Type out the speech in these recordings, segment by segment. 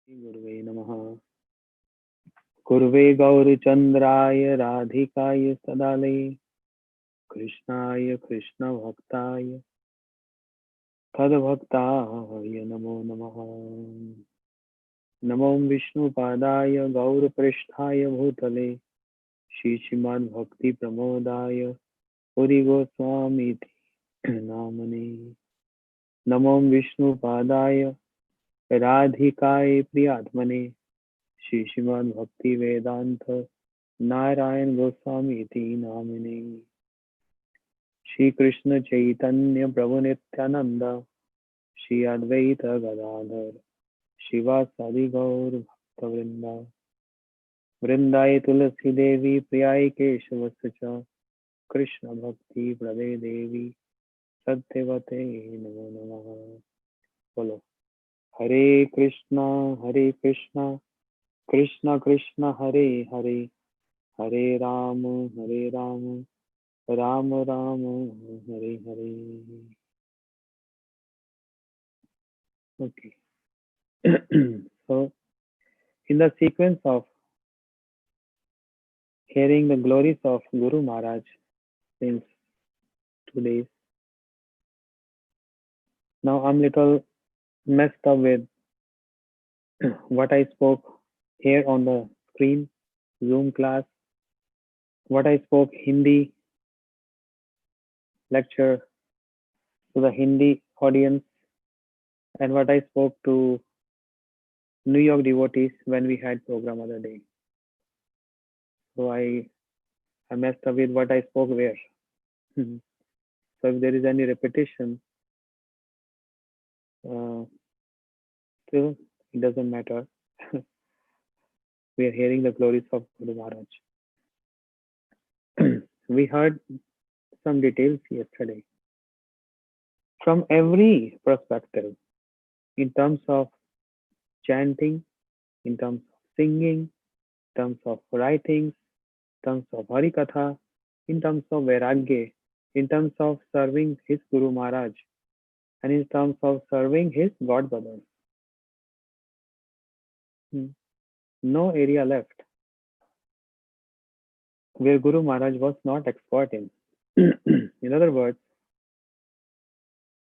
गुरुवे नमः। कुर्वे गौरचन्द्राय राधिकाय सदालये कृष्णाय कृष्णभक्ताय तद्भक्ताय नमो नमः। नमो विष्णुपादाय गौरपृष्ठाय भूतले श्रीश्रीमद्भक्तिप्रमोदाय पुरिगोस्वामीति नामने। नमो विष्णुपादाय राधिकाय प्रियात्मने श्री श्रीमद् भक्ति वेदांत नारायण गोस्वामी इति नामिने। श्री कृष्ण चैतन्य प्रभु नित्यानंद श्री अद्वैत गदाधर शिवासादि गौर भक्त वृंदा वृंदाय तुलसी देवी प्रियाय केशवस्य च कृष्ण भक्ति प्रदे देवी सत्यवते नमो नमः। बोलो हरे Krishna Krishna Krishna Hare Hare Hare Ram Ram Ram Hare Hare. Okay. So in the sequence of hearing the glories of Guru Maharaj since 2 days, now I'm little messed up with what I spoke here on the screen, Zoom class, what I spoke Hindi lecture to the Hindi audience, and what I spoke to New York devotees when we had program other day. So I messed up with what I spoke where. So if there is any repetition, still it doesn't matter. We are hearing the glories of Guru Maharaj. We heard some details yesterday from every perspective, in terms of chanting, in terms of singing, in terms of writings, in terms of Harikatha, in terms of Vairagya, in terms of serving his Guru Maharaj, and in terms of serving his God brothers. No area left where Guru Maharaj was not expert in. In other words,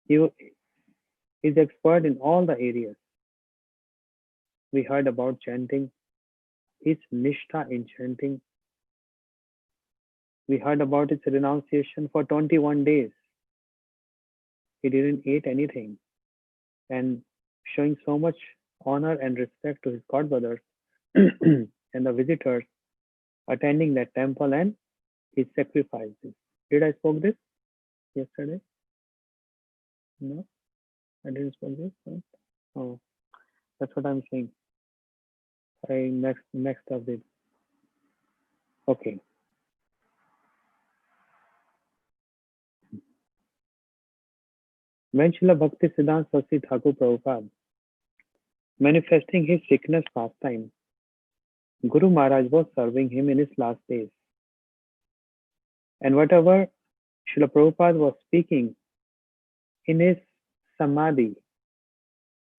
he is expert in all the areas. We heard about chanting, his nishtha in chanting. We heard about his renunciation for 21 days. He didn't eat anything, and showing so much honor and respect to his god brothers and the visitors attending that temple and his sacrifices. Did I spoke this yesterday? No, I didn't spoke this. No? Oh, that's what I'm saying. I next of it. Okay. When Srila Bhakti Siddhanta Saraswati Thakur Prabhupada manifesting his sickness pastime, Guru Maharaj was serving him in his last days. And whatever Srila Prabhupada was speaking in his samadhi,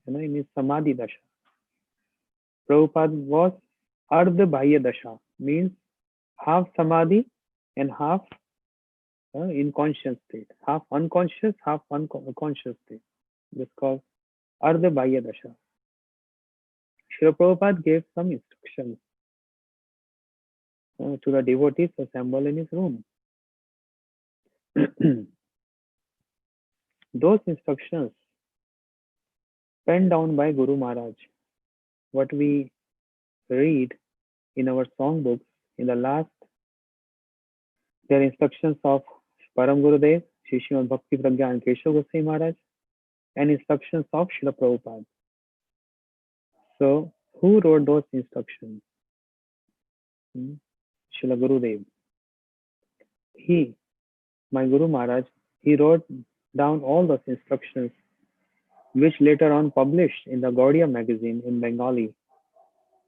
in his samadhi dasha, Prabhupada was ardha bahya dasha, means half samadhi and half in conscious state, half unconscious, half conscious state. This is called ardha bahya dasha. Srila Prabhupada gave some instructions to the devotees assembled in his room. Those instructions penned down by Guru Maharaj, what we read in our songbooks, in the last, there are instructions of Param Gurudev, Sri Srimad Bhakti Pragya and Keshav Goswami Maharaj, and instructions of Srila Prabhupada. So, who wrote those instructions? Srila Gurudev. He, my Guru Maharaj, he wrote down all those instructions, which later on published in the Gaudiya magazine in Bengali,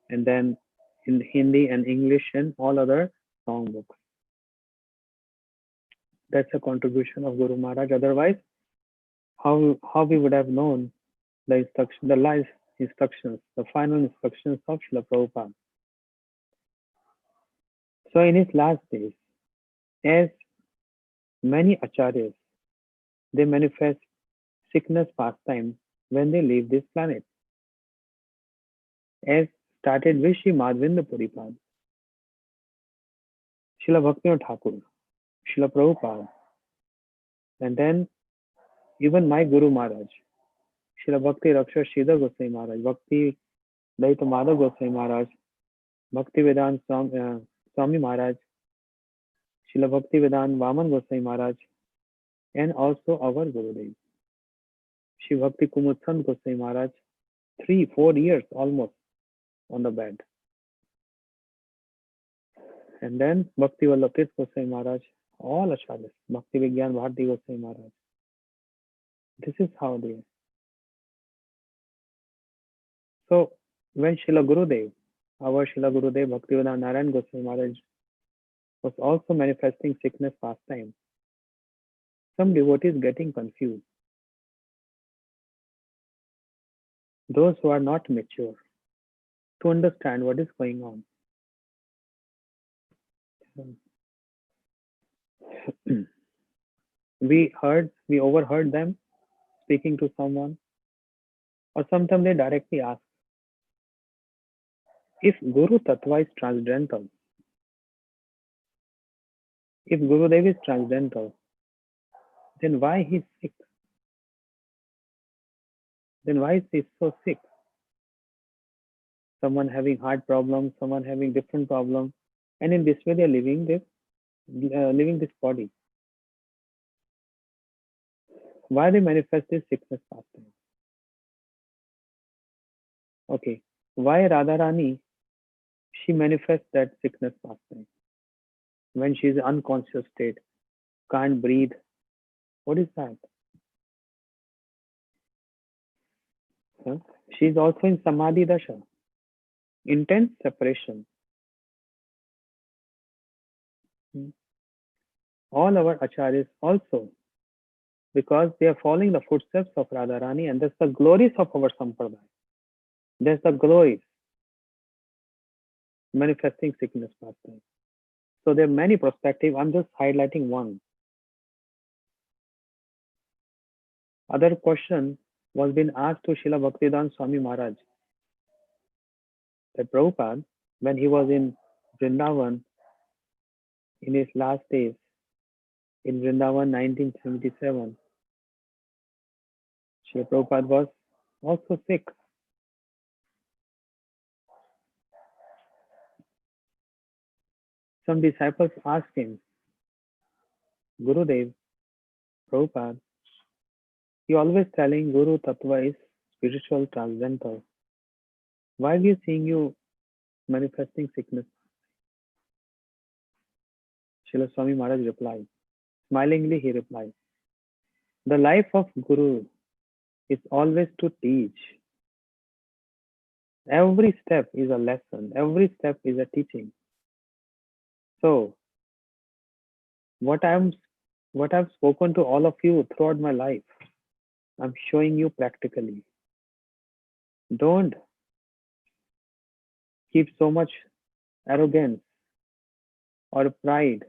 and then in Hindi and English and all other songbooks. That's a contribution of Guru Maharaj. Otherwise, how we would have known the instruction, the life, instructions, the final instructions of Srila Prabhupada. So in his last days, as many acharyas, they manifest sickness pastime when they leave this planet. As started with Sri Madhvendra Puripad, Srila Bhaktivinoda Thakur, Srila Prabhupada, and then even my Guru Maharaj, Srila Bhakti Raksha Sridhar Goswami Maharaj, Bhakti Daita Madhav Goswami Maharaj, Bhakti Vedant Swami Maharaj, Srila Bhakti Vedant Vaman Goswami Maharaj, and also our Gurudev, Shri Bhakti Kumud Sant Goswami Maharaj, 3-4 years almost on the bed. And then Bhakti Vallabh Tirth Goswami Maharaj, all acharyas, Bhakti Vigyan Bharati Goswami Maharaj. This is how they. So when Srila Gurudev, our Srila Gurudev Bhaktivedanta Narayan Goswami Maharaj was also manifesting sickness pastime, some devotees getting confused. Those who are not mature to understand what is going on. We overheard them speaking to someone, or sometimes they directly ask, if Guru Tattva is transcendental, if Gurudev is transcendental, then why he is sick? Then why is he so sick? Someone having heart problems, someone having different problems, and in this way they are living this body. Why they manifest this sickness pastime? Okay, why Radharani, she manifests that sickness pastime when she is unconscious state, can't breathe? What is that? Huh? She is also in Samadhi Dasha, intense separation. All our acharyas also, because they are following the footsteps of Radharani, and that's the glories of our sampradaya. That's the glories manifesting sickness pastime. So there are many perspectives. I'm just highlighting one. Other question was being asked to Srila Bhaktivedanta Swami Maharaj that Prabhupada, when he was in Vrindavan in his last days, in Vrindavan 1977, Srila Prabhupada was also sick. Some disciples asked him, Gurudev, Prabhupada, you always telling Guru Tattva is spiritual transcendental. Why are we seeing you manifesting sickness? Srila Swami Maharaj replied. Smilingly he replied, the life of Guru is always to teach. Every step is a lesson. Every step is a teaching. So, what I've spoken to all of you throughout my life, I'm showing you practically. Don't keep so much arrogance or pride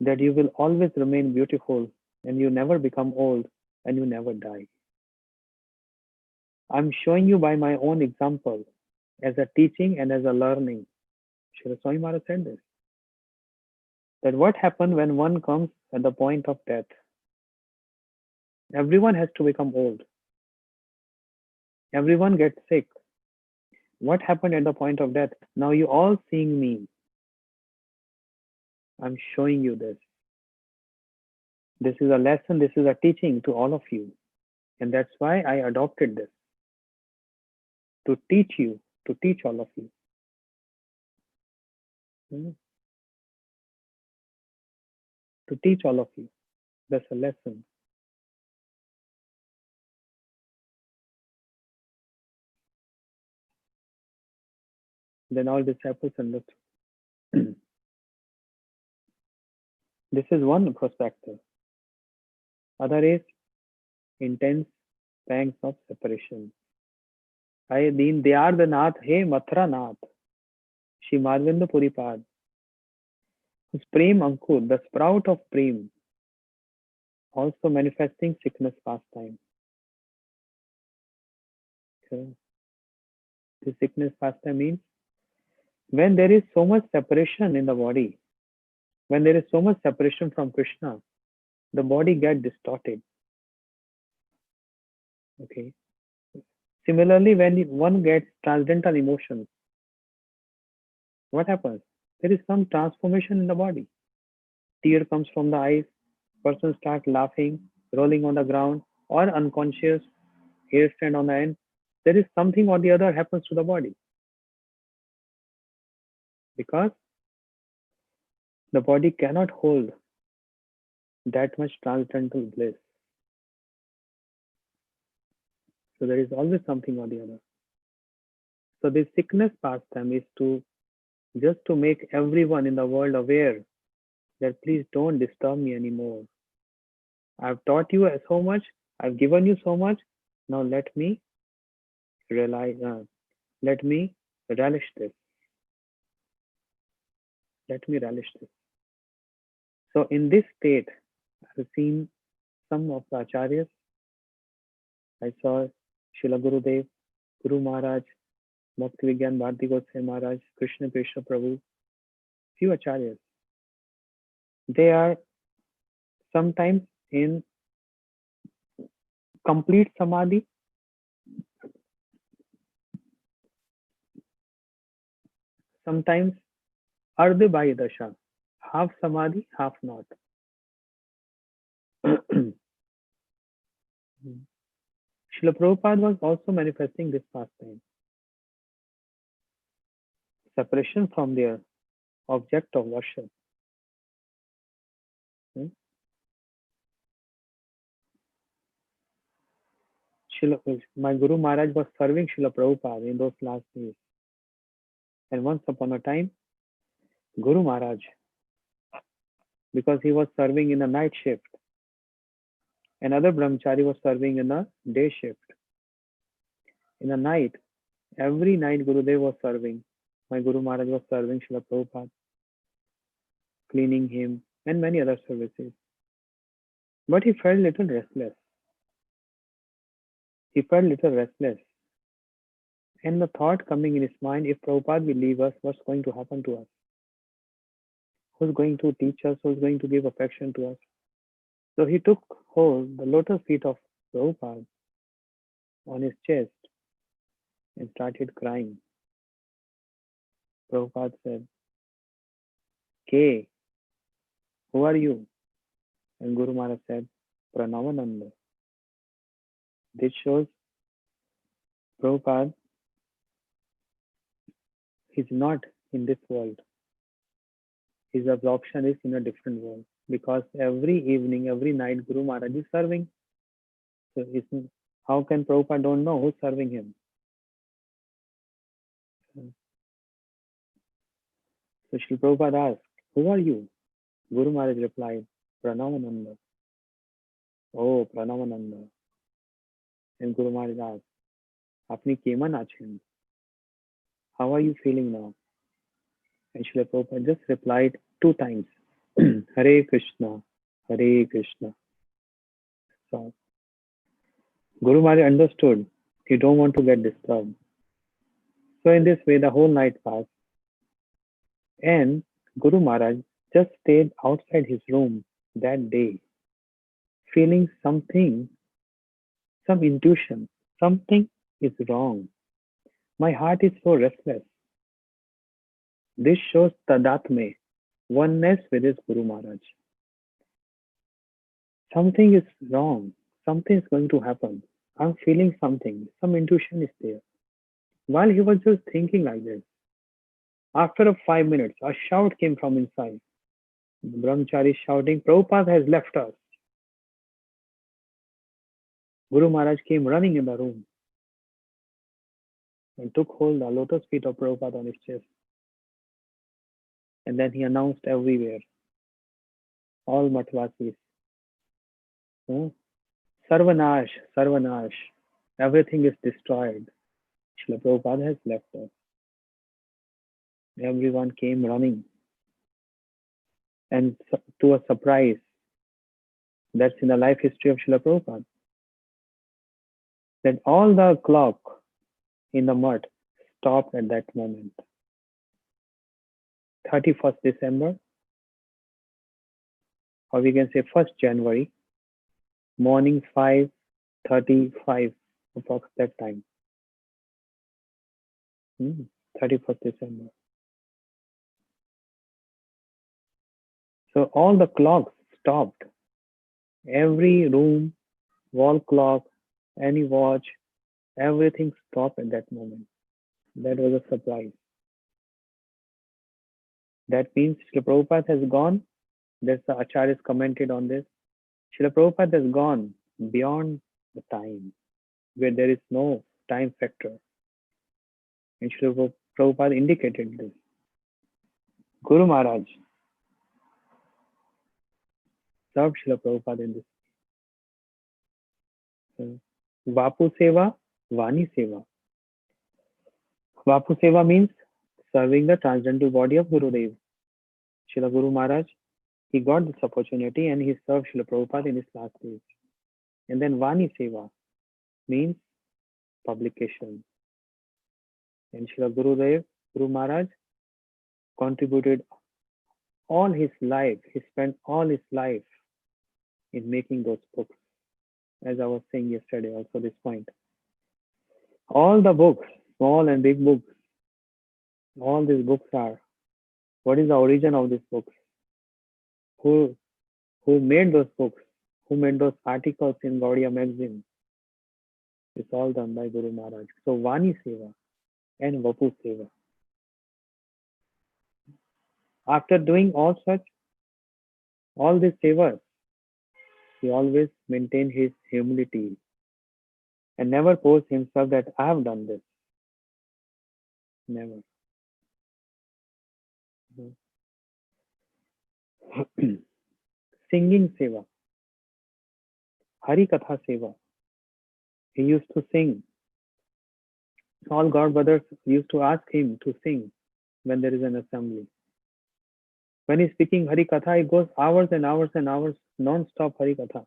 that you will always remain beautiful and you never become old and you never die. I'm showing you by my own example as a teaching and as a learning. Srila Swami Maharaj said this. That what happens when one comes at the point of death? Everyone has to become old. Everyone gets sick. What happened at the point of death? Now you all seeing me. I'm showing you this. This is a lesson, this is a teaching to all of you. And that's why I adopted this. To teach you, to teach all of you. To teach all of you. That's a lesson. Then all disciples understood. This is one perspective. Other is intense pangs of separation. I Deen Dayar the Nath, Hey Mathura Nath, Shri Madhvendra Puripad, whose Prem Ankur, the sprout of Prem, also manifesting sickness pastime. So, the sickness pastime means when there is so much separation in the body, when there is so much separation from Krishna, the body gets distorted. Okay. Similarly, when one gets transcendental emotions, what happens? There is some transformation in the body. Tear comes from the eyes, person starts laughing, rolling on the ground, or unconscious, hair stand on the end. There is something or the other happens to the body because the body cannot hold that much transcendental bliss. So there is always something or the other. So this sickness pastime is to just to make everyone in the world aware that please don't disturb me anymore. I've taught you so much, I've given you so much. Now let me realize, let me relish this. Let me relish this. So in this state, I've seen some of the acharyas. I saw Srila Gurudev, Guru Maharaj, Bhakti Vigyan Bharati Goswami Maharaj, Krishna Krishna Prabhu, few acharyas. They are sometimes in complete samadhi, sometimes ardha bhai dasha, half samadhi, half not. Srila Prabhupada was also manifesting this pastime. Separation from their object of worship. Hmm? My Guru Maharaj was serving Srila Prabhupada in those last days. And once upon a time, Guru Maharaj, because he was serving in a night shift, another brahmachari was serving in a day shift. In the night, every night Gurudev was serving. My Guru Maharaj was serving Srila Prabhupada, cleaning him, and many other services. But he felt little restless. He felt little restless. And the thought coming in his mind, if Prabhupada will leave us, what's going to happen to us? Who's going to teach us? Who's going to give affection to us? So he took hold the lotus feet of Prabhupada on his chest and started crying. Prabhupada said, K, who are you? And Guru Maharaj said, Pranavananda. This shows Prabhupada is not in this world. His absorption is in a different world because every evening, every night, Guru Maharaj is serving. So how can Prabhupada don't know who's serving him? So Sri Prabhupada asked, who are you? Guru Maharaj replied, Pranavananda. Oh, Pranavananda. And Guru Maharaj asked, Apni keman achen? How are you feeling now? And Srila Prabhupada just replied 2 times, Hare Krishna, Hare Krishna. So Guru Maharaj understood he don't want to get disturbed. So in this way, the whole night passed. And Guru Maharaj just stayed outside his room that day, feeling something, some intuition, something is wrong. My heart is so restless. This shows Tadatme, oneness with his Guru Maharaj. Something is wrong. Something is going to happen. I'm feeling something. Some intuition is there. While he was just thinking like this, after 5 minutes, a shout came from inside. The brahmachari shouting, Prabhupada has left us. Guru Maharaj came running in the room and took hold of the lotus feet of Prabhupada on his chest. And then he announced everywhere, all Matvasis, Sarvanash, Sarvanash, everything is destroyed. Srila Prabhupada has left us. Everyone came running. And to a surprise, that's in the life history of Srila Prabhupada, that all the clock in the mud stopped at that moment. 31st December, or we can say 1st January, morning 5:35, approx that time. 31st December. So all the clocks stopped. Every room, wall clock, any watch, everything stopped at that moment. That was a surprise. That means Srila Prabhupada has gone. That's the Acharyas commented on this. Srila Prabhupada has gone beyond the time, where there is no time factor. And Srila Prabhupada indicated this. Guru Maharaj served Srila Prabhupada in this. Vapu Seva, Vani Seva. Vapu Seva means serving the transcendental body of Gurudev. Srila Guru Maharaj, he got this opportunity and he served Srila Prabhupada in his last days. And then Vani Seva means publication. And Srila Gurudev, Guru Maharaj, contributed all his life. He spent all his life in making those books. As I was saying yesterday, also this point. All the books, small and big books, all these books are, what is the origin of these books? Who made those books? Who made those articles in Gaudiya magazine? It's all done by Guru Maharaj. So Vani Seva and Vapu Seva. After doing all these sevas, he always maintained his humility and never posed himself that I have done this. Never. Singing Seva. Hari Katha Seva. He used to sing. All God brothers used to ask him to sing when there is an assembly. When he's speaking Hari Katha, it goes hours and hours and hours, non-stop Hari Katha,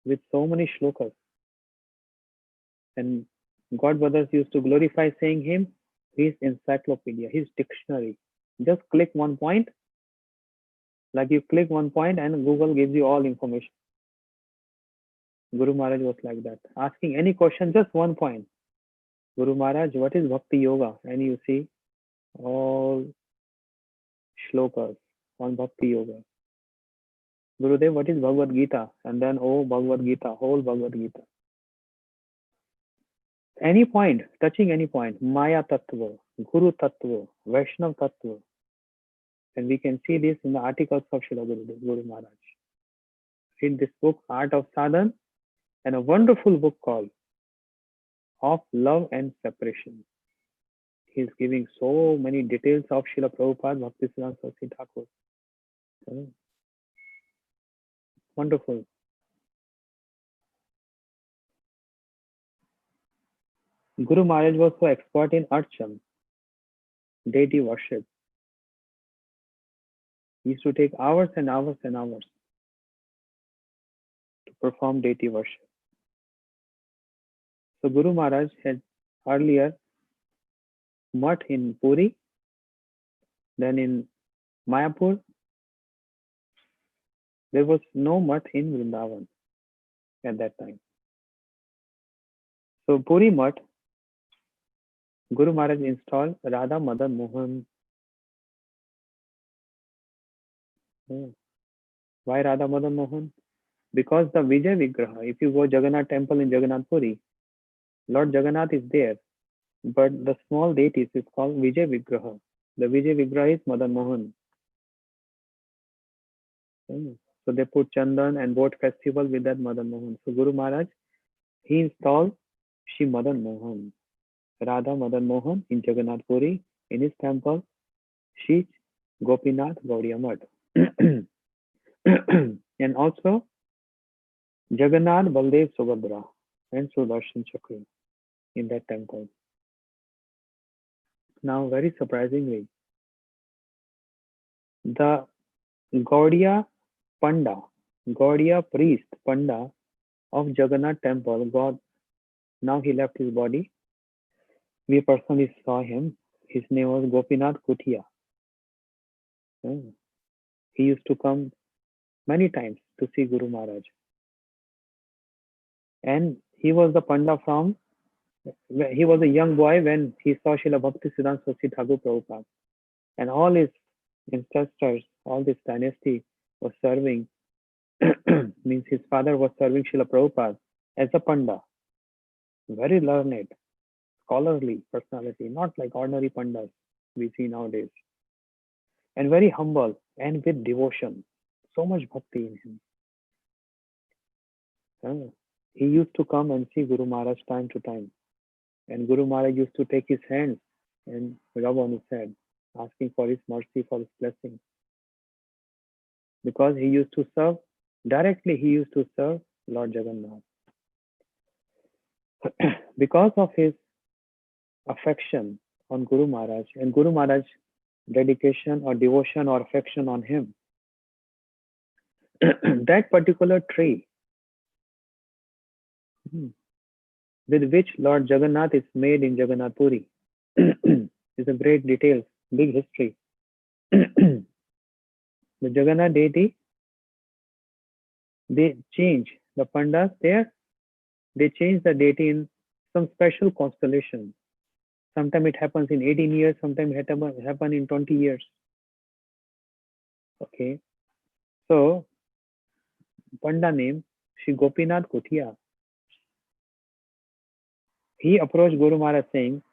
with so many shlokas. And God brothers used to glorify saying him, his encyclopedia, his dictionary. Just click one point, like you click one point and Google gives you all information. Guru Maharaj was like that. Asking any question, just one point. Guru Maharaj, what is Bhakti Yoga? And you see all shlokas on Bhakti Yoga. Gurudev, what is Bhagavad Gita? And then, oh, Bhagavad Gita, whole Bhagavad Gita. Any point, touching any point, Maya Tattva, Guru Tattva, Vaishnav Tattva. And we can see this in the articles of Srila Gurudev, Guru Maharaj. Read this book, Art of Sadhan, and a wonderful book called Of Love and Separation. He's giving so many details of Srila Prabhupada, Bhaktisiddhanta Saraswati Thakur. Wonderful. Guru Maharaj was so expert in Archan, deity worship. He used to take hours and hours and hours to perform deity worship. So Guru Maharaj had earlier mutt in Puri, then in Mayapur. There was no mutt in Vrindavan at that time. So Puri mutt, Guru Maharaj installed Radha Madan Mohan. Why Radha Madan Mohan? Because the Vijay Vigraha, if you go Jagannath temple in Jagannath Puri, Lord Jagannath is there, but the small deities is called Vijay Vigraha. The Vijay Vigraha is Madan Mohan. So they put Chandan and boat festival with that Madan Mohan. So Guru Maharaj, he installed Shri Madan Mohan, Radha Madan Mohan in Jagannath Puri in his temple, Shri Gopinath Gaudiya Math. And also Jagannath Baldev Subhadra and Sudarshan Chakra. in that temple. Now, very surprisingly, the Gaudiya Panda, Gaudiya priest Panda of Jagannath temple, God, now he left his body. We personally saw him. His name was Gopinath Kutia. He used to come many times to see Guru Maharaj. And he was the Panda from, he was a young boy when he saw Srila Bhakti Siddhanta Saraswati Thakur Prabhupada. And all his ancestors, all this dynasty was serving, means his father was serving Srila Prabhupada as a Panda. Very learned, scholarly personality, not like ordinary Pandas we see nowadays. And very humble and with devotion. So much bhakti in him. He used to come and see Guru Maharaj time to time. And Guru Maharaj used to take his hands and rub on his head, asking for his mercy, for his blessing. Because he used to serve, directly he used to serve Lord Jagannath. Because of his affection on Guru Maharaj and Guru Maharaj dedication or devotion or affection on him, that particular tree with which Lord Jagannath is made in Jagannath Puri is a great detail, big history. The Jagannath deity, they change the Pandas there, they change the deity in some special constellation. Sometimes it happens in 18 years, sometimes it happens in 20 years. Okay. So, Panda name, Shri Gopinath Kutia. He approached Guru Maharaj saying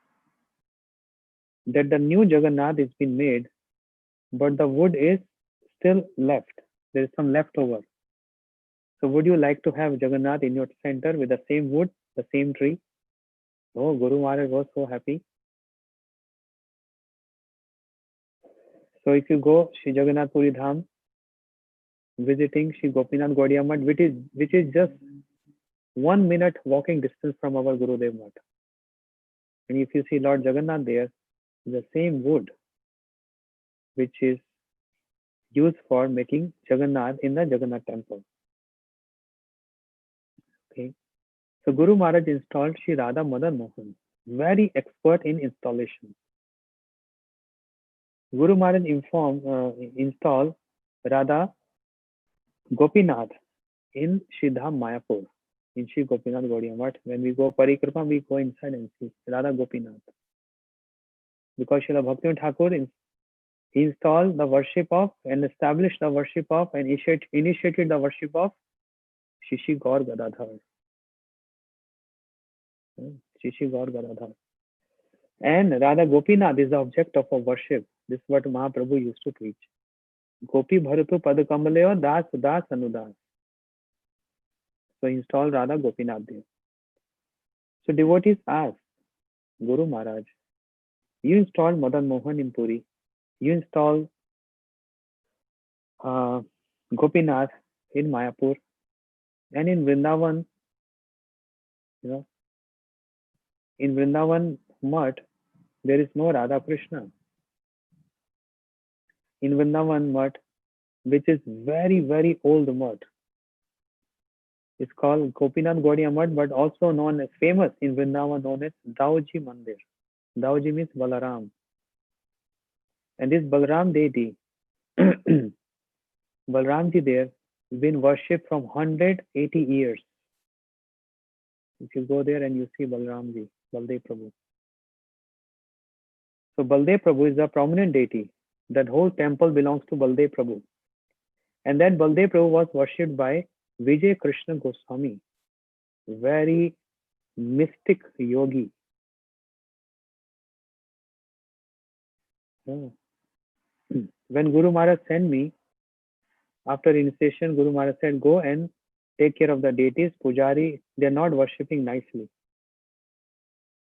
that the new Jagannath has been made, but the wood is still left. There is some leftover. So would you like to have Jagannath in your center with the same wood, the same tree? Oh, Guru Maharaj was so happy. So if you go Shri Jagannath Puri Dham, visiting Shri Gopinath Gaudiya Math, which is just 1 minute walking distance from our Gurudev Math. And if you see Lord Jagannath there, the same wood which is used for making Jagannath in the Jagannath temple. Okay. So Guru Maharaj installed Shri Radha Madan Mohan, very expert in installation. Guru Maharaj installed Radha Gopinath in Shridham Mayapur, in Shri Gopinath Gaudiya Math. When we go Parikrama, we go inside and see Radha Gopinath. Because Srila Bhaktivinoda Thakur, he installed the worship of and established the worship of and initiated the worship of Shri Gaur Gadadhar. Shri Gaur Gadadhar. And Radha Gopinath is the object of our worship. This is what Mahaprabhu used to preach. Gopi Bharatu Pad Kamaleo Das Das Anudas. So he installed Radha Gopinath there. So devotees asked Guru Maharaj, you installed Madan Mohan in Puri, you installed Gopinath in Mayapur, and in Vrindavan, in Vrindavan Math, there is no Radha Krishna. In Vrindavan Math, which is very, very old Math, it's called Gopinath Gaudiya Math, but also known as famous in Vrindavan, known as Dauji Mandir. Dauji means Balaram. And this Balaram deity, Balaramji there, has been worshipped from 180 years. If you go there and you see Balaramji, Baldev Prabhu. So Baldev Prabhu is a prominent deity. That whole temple belongs to Baldev Prabhu. And then Baldev Prabhu was worshipped by Vijay Krishna Goswami, very mystic yogi. When Guru Maharaj sent me, after initiation, Guru Maharaj said, go and take care of the deities. Pujari, they are not worshipping nicely.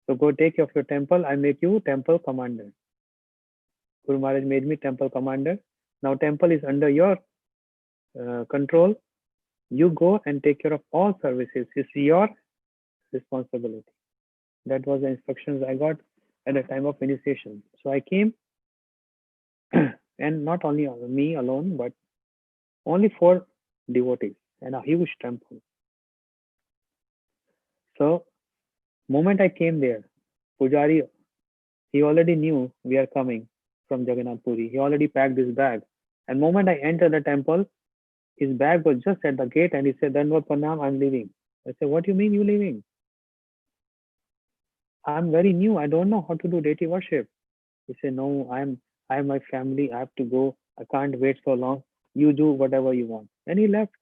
So go take care of your temple. I make you temple commander. Guru Maharaj made me temple commander. Now temple is under your control. You go and take care of all services. It's your responsibility. That was the instructions I got at the time of initiation. So I came, and not only me alone, but only 4 devotees and a huge temple. So moment I came there, Pujari, he already knew we are coming from Jagannath Puri. He already packed his bag. And moment I entered the temple, his bag was just at the gate, and he said, Danvat Pranam, I'm leaving. I said, what do you mean you leaving? I'm very new. I don't know how to do deity worship. He said, no, I have my family. I have to go. I can't wait so long. You do whatever you want. And he left.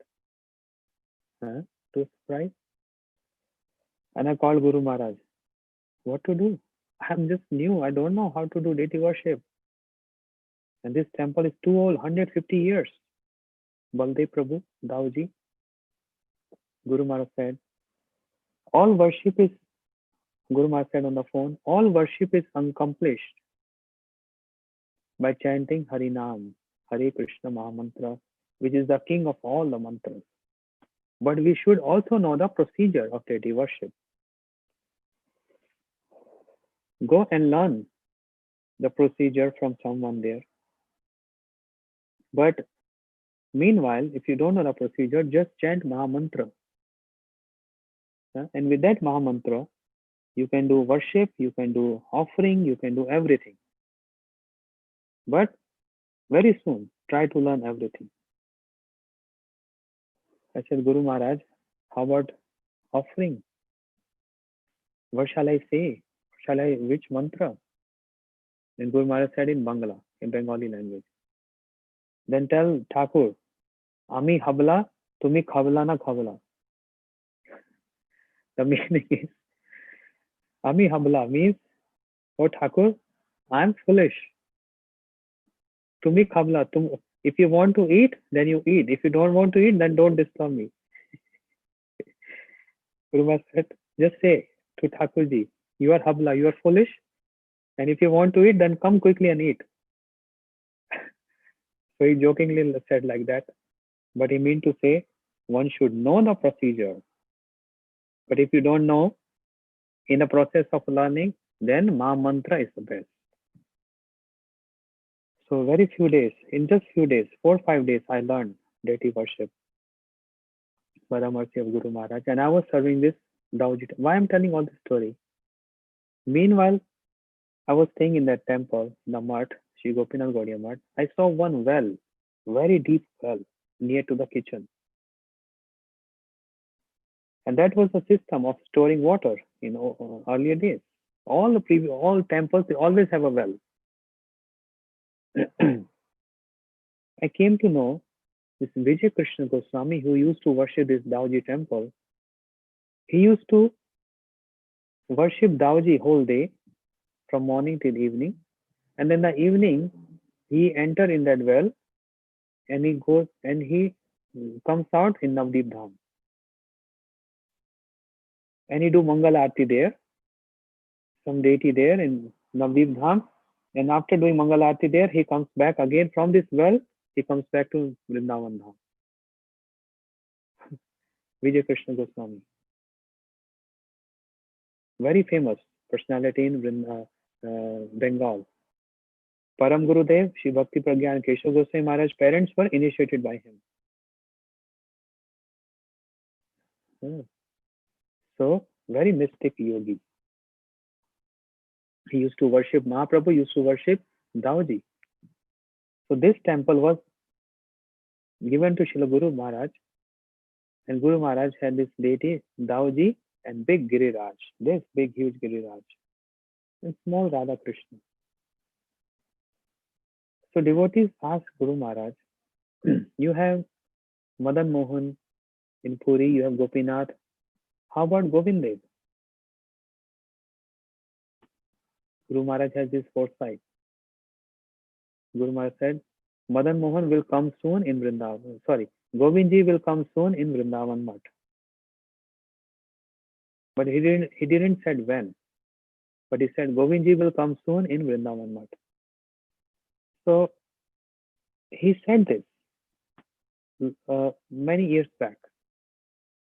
Huh? To surprise. And I called Guru Maharaj. What to do? I'm just new. I don't know how to do deity worship. And this temple is too old, 150 years. Baldev Prabhu, Daoji, Guru Maharaj said, all worship is, Guru Maharaj said on the phone, all worship is accomplished by chanting Harinam, Hare Krishna Mahamantra, which is the king of all the mantras. But we should also know the procedure of deity worship. Go and learn the procedure from someone there. But meanwhile, if you don't know the procedure, just chant Mahamantra. And with that Mahamantra, you can do worship, you can do offering, you can do everything. But very soon, try to learn everything. I said, Guru Maharaj, how about offering? What shall I say? Which mantra? And Guru Maharaj said in Bangla, in Bengali language. Then tell Thakur, Ami habla, tumi khabla na khabla. The meaning is, Ami habla means, oh Thakur, I am foolish. Tumi khabla, if you want to eat, then you eat. If you don't want to eat, then don't disturb me. Guru Maharaj said, just say to Thakurji, you are habla, you are foolish. And if you want to eat, then come quickly and eat. So he jokingly said like that. But he meant to say, one should know the procedure. But if you don't know, in the process of learning, then Maha Mantra is the best. So very few days, in just few days, 4 or 5 days, I learned deity worship by the mercy of Guru Maharaj. And I was serving this Daoji. Why I'm telling all this story? Meanwhile, I was staying in that temple, the Mutt, Sri Gopinath Gaudiya Mutt. I saw one well, very deep well, near to the kitchen. And that was the system of storing water in earlier days. All temples, they always have a well. I came to know this Vijay Krishna Goswami, who used to worship this Daoji temple. He used to worship Daoji whole day, from morning till evening. And then the evening, he enter in that well, and he goes and he comes out in Navdeep Dham. And he do Mangal Aarti there, some deity there in Navdeep Dham. And after doing Mangal Aarti there, he comes back again from this well, he comes back to Vrindavan Dham. Vijay Krishna Goswami. Very famous personality in Bengal. Param Gurudev, Shri Bhakti Pragya and Keshav Goswami Maharaj's parents were initiated by him. So, very mystic yogi. He used to worship, Mahaprabhu used to worship Daoji. So this temple was given to Srila Guru Maharaj, and Guru Maharaj had this deity, Daoji, and big Giriraj, this big huge Giriraj, and small Radha Krishna. So devotees asked Guru Maharaj, you have Madan Mohan in Puri, you have Gopinath, how about Govindev? Guru Maharaj has this foresight. Guru Maharaj said, Madan Mohan will come soon in Vrindavan. Sorry, Govindji will come soon in Vrindavan Mutt. But he didn't said when. But he said Govindji will come soon in Vrindavan Mutt. So he said this many years back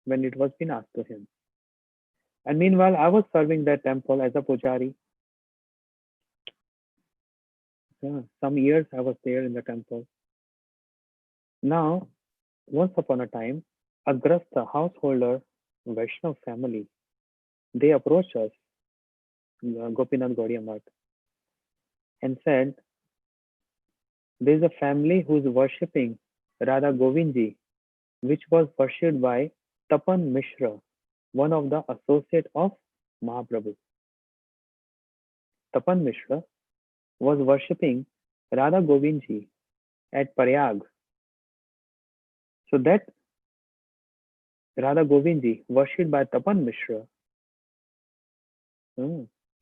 when it was been asked to him. And meanwhile, I was serving that temple as a pujari. Yeah, some years I was there in the temple. Now, once upon a time, a Grasta householder, Vaishnav family, they approached us, Gopinath Gaudiya Math, and said, there is a family who is worshipping Radha Govindji, which was worshipped by Tapan Mishra, one of the associate of Mahaprabhu. Tapan Mishra was worshipping Radha Govindji at Prayag. So that Radha Govindji, worshipped by Tapan Mishra,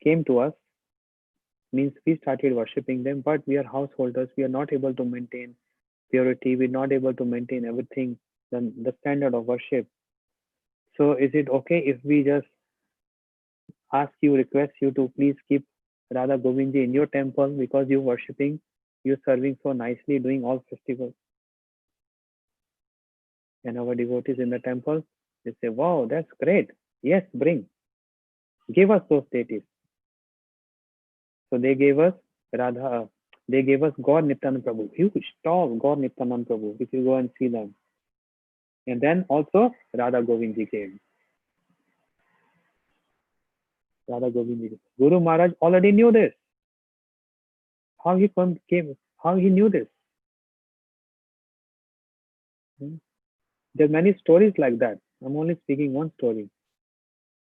came to us, means we started worshipping them, but we are householders, we are not able to maintain purity, we're not able to maintain everything, the standard of worship. So is it okay if we just ask you, request you to please keep Radha Govindji in your temple because you're worshipping, you're serving so nicely, doing all festivals. And our devotees in the temple, they say, wow, that's great. Yes, bring. Give us those deities. So they gave us Radha, they gave us Gaur Nityanand Prabhu, huge, tall Gaur Nityanand Prabhu, if you go and see them. And then also Radha Govindji came. Radha Govindji. Guru Maharaj already knew this. How he came, how he knew this. There are many stories like that. I'm only speaking one story.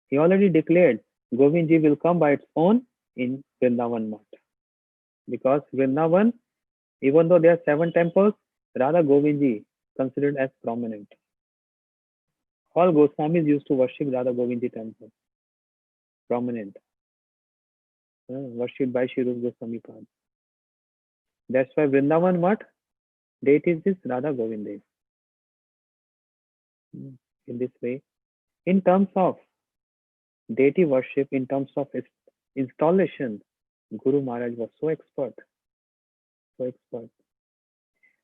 He already declared Govindji will come by its own in Vrindavan Math. Because Vrindavan, even though there are 7 temples, Radha Govindji considered as prominent. All Goswamis used to worship Radha Govindji temple. Prominent. Worshipped by Shri Rupa Goswami Pad. That's why Vrindavan Math, deity is Radha Govinda. In this way, in terms of deity worship, in terms of its installation, Guru Maharaj was so expert. So expert.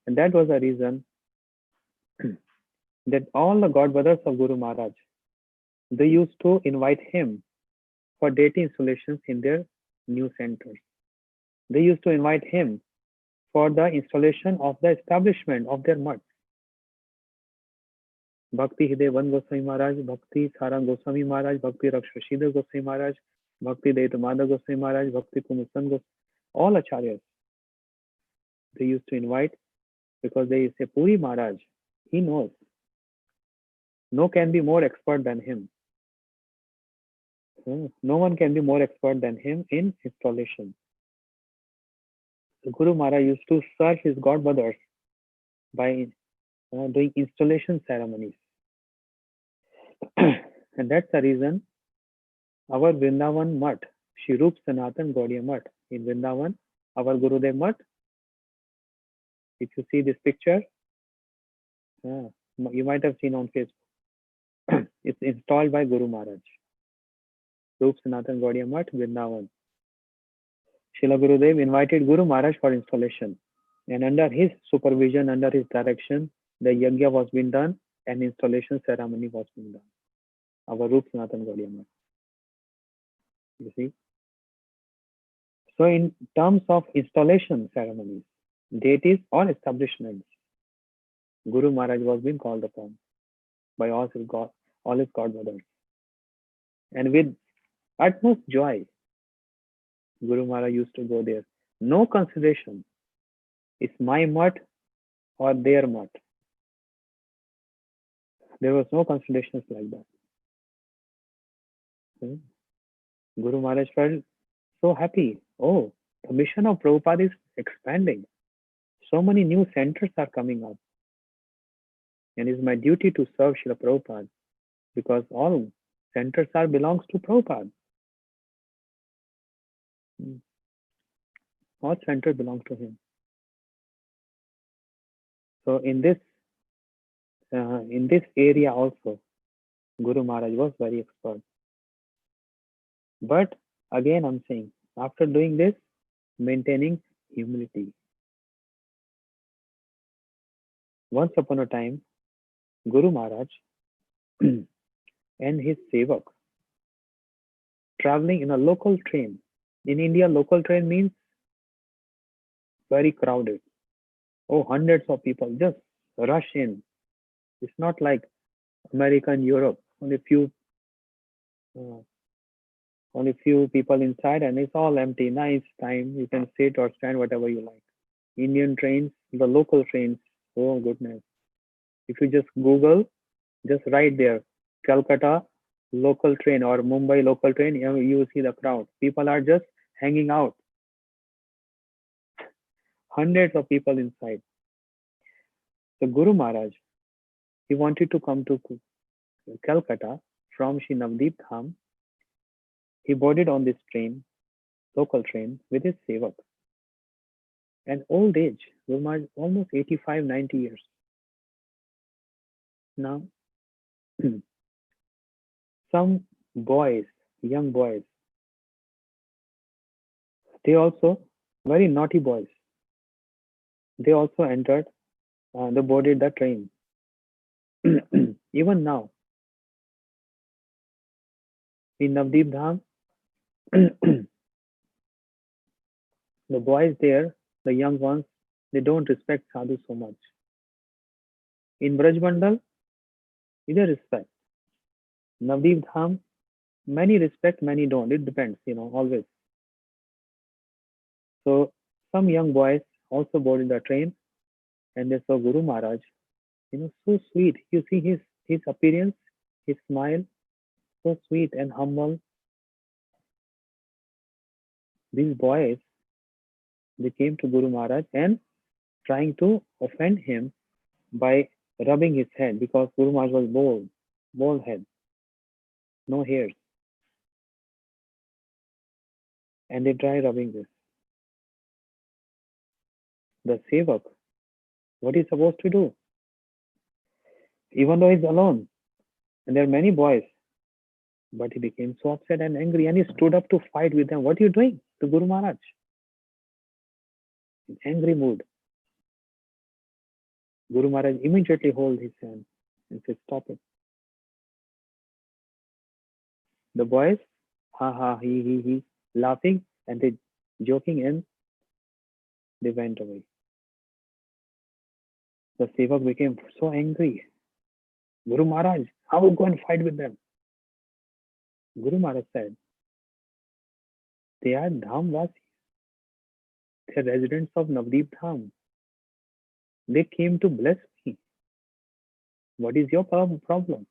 And that was the reason that all the God brothers of Guru Maharaj, they used to invite him for deity installations in their new centers. They used to invite him for the installation of the establishment of their mutt. Bhakti Hriday Van Goswami Maharaj, Bhakti Sarang Goswami Maharaj, Bhakti Rakshashidhar Goswami Maharaj, Bhakti Daitamada Goswami Maharaj, Bhakti Kumusan Goswami, all acharyas. They used to invite because they say Puri Maharaj, he knows. No can be more expert than him. No one can be more expert than him in installation. So Guru Maharaj used to serve his God brothers by doing installation ceremonies. And that's the reason our Vrindavan Math, Shri Rup Sanatan Gaudiya Math in Vrindavan, our Gurudev Math, if you see this picture, you might have seen on Facebook. It's installed by Guru Maharaj. Rup Sanatan Gaudiya Math, Vrindavan. Srila Gurudev invited Guru Maharaj for installation. And under his supervision, under his direction, the yajna was being done and installation ceremony was being done. Our Rup Sanatan Gaudiya Math. You see? So in terms of installation ceremonies, deities or establishments, Guru Maharaj was being called upon by all his God brothers. And with utmost joy, Guru Maharaj used to go there. No consideration. It's my mutt or their mutt. There was no considerations like that. Guru Maharaj felt so happy. Oh, the mission of Prabhupada is expanding. So many new centers are coming up. And it's my duty to serve Srila Prabhupada because all centers belongs to Prabhupada. All centers belong to him. So in this area also, Guru Maharaj was very expert. But again, I'm saying, after doing this, maintaining humility. Once upon a time, Guru Maharaj and his sevak, traveling in a local train. In India, local train means very crowded. Oh, hundreds of people just rush in. It's not like America and Europe. Uh, only few people inside, and it's all empty. Nice time. You can sit or stand, whatever you like. Indian trains, the local trains. Oh goodness! If you just Google, just write there, Calcutta local train or Mumbai local train, you see the crowd. People are just hanging out. Hundreds of people inside. So Guru Maharaj, he wanted to come to Calcutta from Shri Navdeep Dham. He boarded on this train, local train, with his sevak. An old age, Guru Maharaj, almost 85, 90 years. Now, some boys, young boys, they also, very naughty boys, they also entered, they boarded the train. Even now, in Navdeep Dham, the boys there, the young ones, they don't respect sadhu so much. In Braj Mandal, they respect. Navdeep Dham, many respect, many don't. It depends, always. So some young boys also boarded the train and they saw Guru Maharaj, so sweet. You see his appearance, his smile, so sweet and humble. These boys, they came to Guru Maharaj and trying to offend him by rubbing his head because Guru Maharaj was bald head, no hairs. And they try rubbing this. The sevak, what he's supposed to do? Even though he's alone, and there are many boys, but he became so upset and angry and he stood up to fight with them. What are you doing to Guru Maharaj? In angry mood. Guru Maharaj immediately hold his hand and said, stop it. The boys, ha ha, he, laughing and they joking and they went away. The sevak became so angry. Guru Maharaj, I will go and fight with them. Guru Maharaj said, they are Dhamvasis. They are residents of Navdeep Dham. They came to bless me. What is your problem?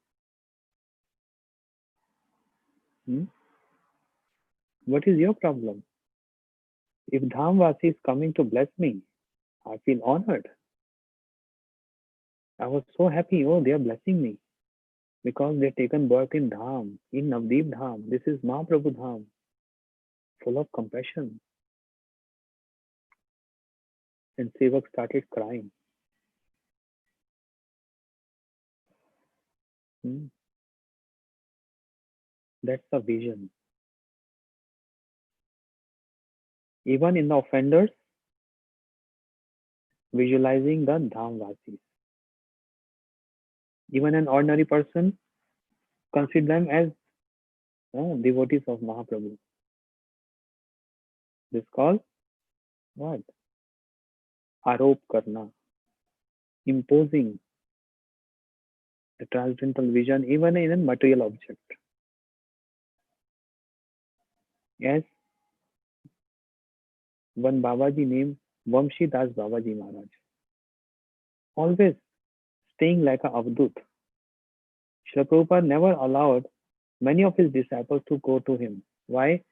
Hmm? What is your problem? If Dhamvasi is coming to bless me, I feel honored. I was so happy. Oh, they are blessing me because they've taken birth in Dham, in Navdeep Dham. This is Mahaprabhu Dham, full of compassion. And Sevak started crying. Hmm. That's the vision. Even in the offenders, visualizing the Dhamvasis. Even an ordinary person, consider them as devotees of Mahaprabhu. This is called what? Arop karna, imposing the transcendental vision even in a material object. As one Babaji named Vamshi Das Babaji Maharaj, always staying like a Avdut. Srila Prabhupada never allowed many of his disciples to go to him. Why?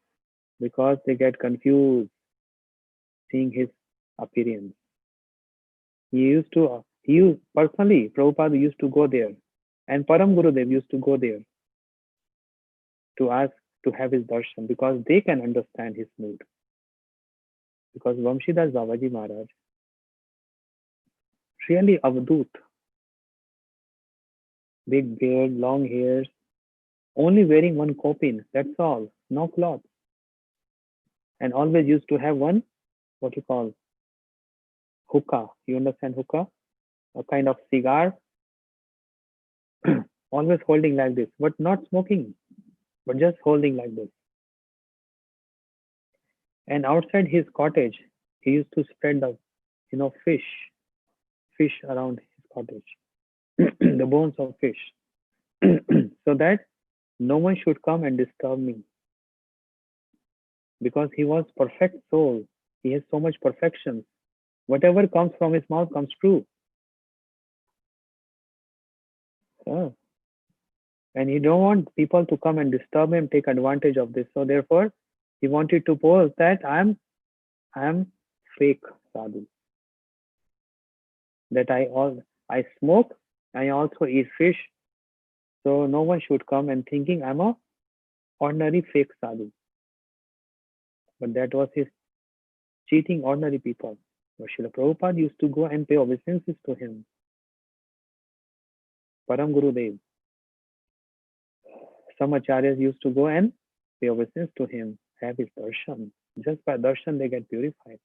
Because they get confused seeing his appearance. Personally, Prabhupada used to go there, and Param Gurudev used to go there to ask to have his darshan because they can understand his mood. Because Vamshidas Babaji Maharaj, really Avdut, big beard, long hairs, only wearing one kopin, that's all, no cloth. And always used to have one, what you call, hookah. You understand hookah? A kind of cigar, always holding like this, but not smoking, but just holding like this. And outside his cottage, he used to spread the, fish around his cottage, the bones of fish, so that no one should come and disturb me. Because he was perfect soul. He has so much perfection. Whatever comes from his mouth comes true. Yeah. And he don't want people to come and disturb him, take advantage of this. So therefore, he wanted to pose that I am fake sadhu. That I smoke, I also eat fish. So no one should come and thinking I'm a ordinary fake sadhu. But that was his cheating ordinary people. But Srila Prabhupada used to go and pay obeisances to him. Param Gurudev. Some acharyas used to go and pay obeisance to him, have his darshan. Just by darshan they get purified.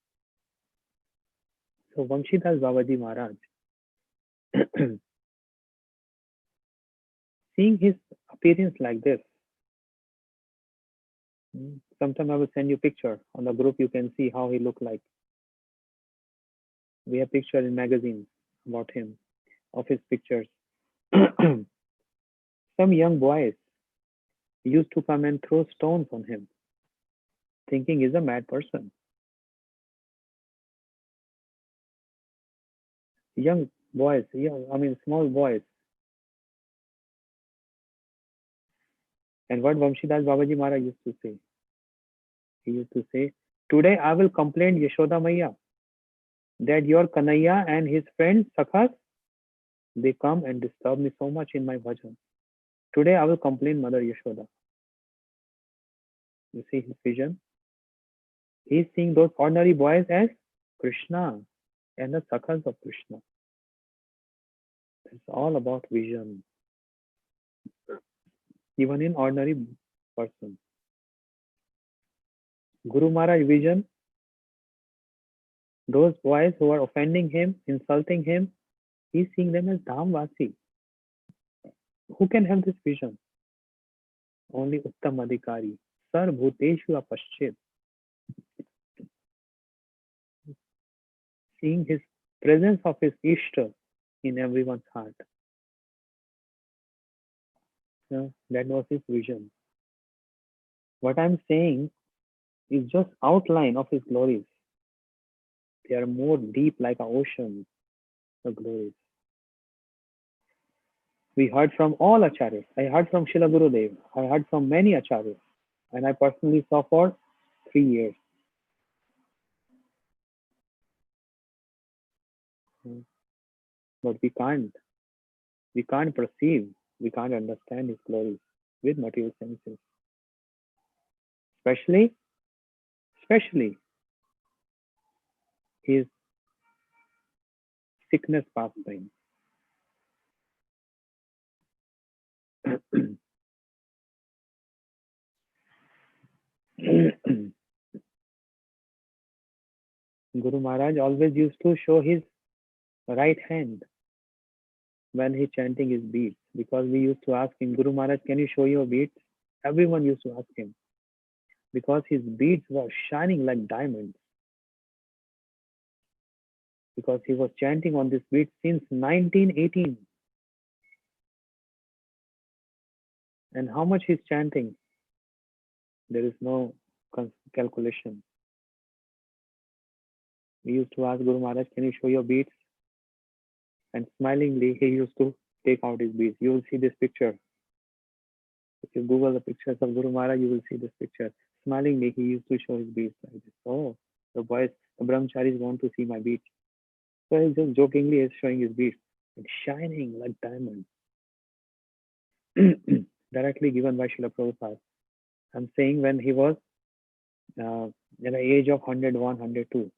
So Vamshidas Babaji Maharaj, seeing his appearance like this, sometime I will send you picture on the group. You can see how he looked like. We have pictures in magazines about him, of his pictures. Some young boys used to come and throw stones on him, thinking he's a mad person. Young boys, small boys. And what Vamshidas Babaji Maharaj used to say? He used to say, today I will complain Yashoda Maiya that your Kanaya and his friend Sakhas, they come and disturb me so much in my bhajan. Today I will complain Mother Yashoda. You see his vision? He's seeing those ordinary boys as Krishna and the Sakhas of Krishna. It's all about vision. Even in ordinary person. Guru Maharaj vision, those boys who are offending him, insulting him, he's seeing them as Dhamvasi. Who can have this vision? Only Uttam Adhikari. Sar Bhuteshu Apashchit. Seeing his presence of his Ishta in everyone's heart. That was his vision. What I'm saying is just outline of his glories. They are more deep like an ocean, the glories. We heard from all acharyas. I heard from Srila Gurudev. I heard from many acharyas. And I personally saw for 3 years. But we can't perceive, we can't understand his glories with material senses. Especially his sickness pastime. Guru Maharaj always used to show his right hand when he chanting his beads, because we used to ask him, Guru Maharaj, can you show your beads? Everyone used to ask him, because his beads were shining like diamonds. Because he was chanting on this beat since 1918. And how much he's chanting? There is no calculation. We used to ask Guru Maharaj, can you show your beads? And smilingly, he used to take out his beads. You will see this picture. If you Google the pictures of Guru Maharaj, you will see this picture. Smilingly, he used to show his beads like this. Oh, the brahmacharis want to see my beads. So he just jokingly is showing his beads. It's shining like diamonds. Directly given by Srila Prabhupada. I'm saying when he was at the age of 101, 102.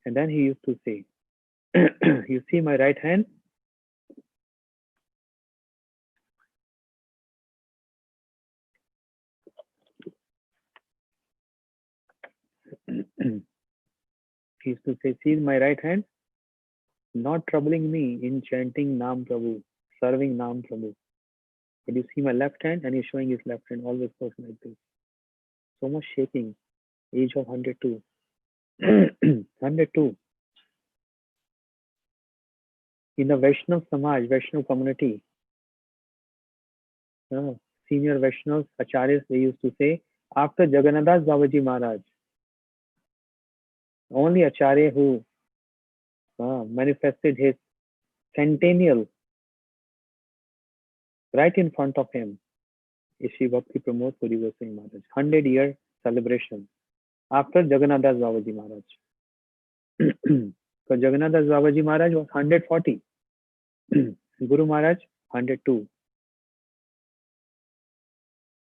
And then he used to say, you see my right hand? He used to say, see my right hand? Not troubling me in chanting Nam Prabhu, serving Nam Prabhu. But you see my left hand, and he's showing his left hand, always goes like this. So much shaking. Age of 102. 102. In the Vaishnav Samaj, Vaishnav community, senior Vaishnavas, Acharyas, they used to say, after Jagannath Babaji Maharaj, only Acharya who manifested his centennial right in front of him is Shri Bhakti Pramod Puri Goswami Maharaj. 100-year celebration after Jagannath Babaji Maharaj. So Jagannath Babaji Maharaj was 140. Guru Maharaj 102.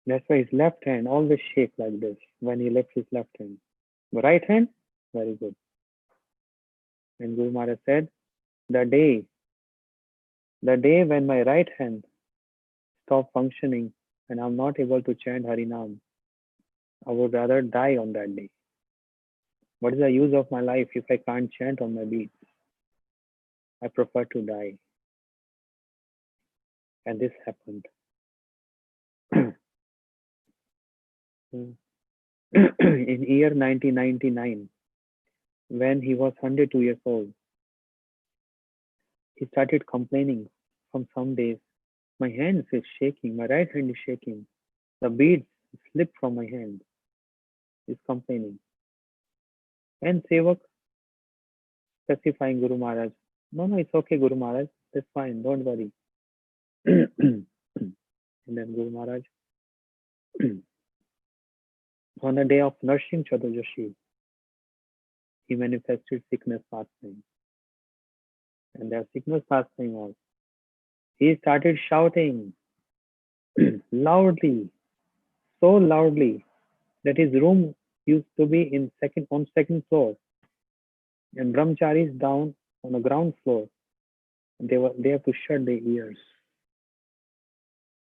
That's why his left hand always shake like this when he lifts his left hand. The right hand, very good. And Guru Maharaj said, the day when my right hand stops functioning and I'm not able to chant Harinam, I would rather die on that day. What is the use of my life if I can't chant on my beats? I prefer to die. And this happened. In year 1999, when he was 102 years old, he started complaining from some days. My hands is shaking, my right hand is shaking. The beads slip from my hand. He's complaining. And Sevak specifying Guru Maharaj, no, it's okay, Guru Maharaj, that's fine, don't worry. And then Guru Maharaj, on the day of Narsimha Chaturdashi, he manifested sickness fasting. And their sickness fasting was, he started shouting loudly, so loudly that his room used to be on second floor, and brahmacharis down on the ground floor. They have to shut their ears,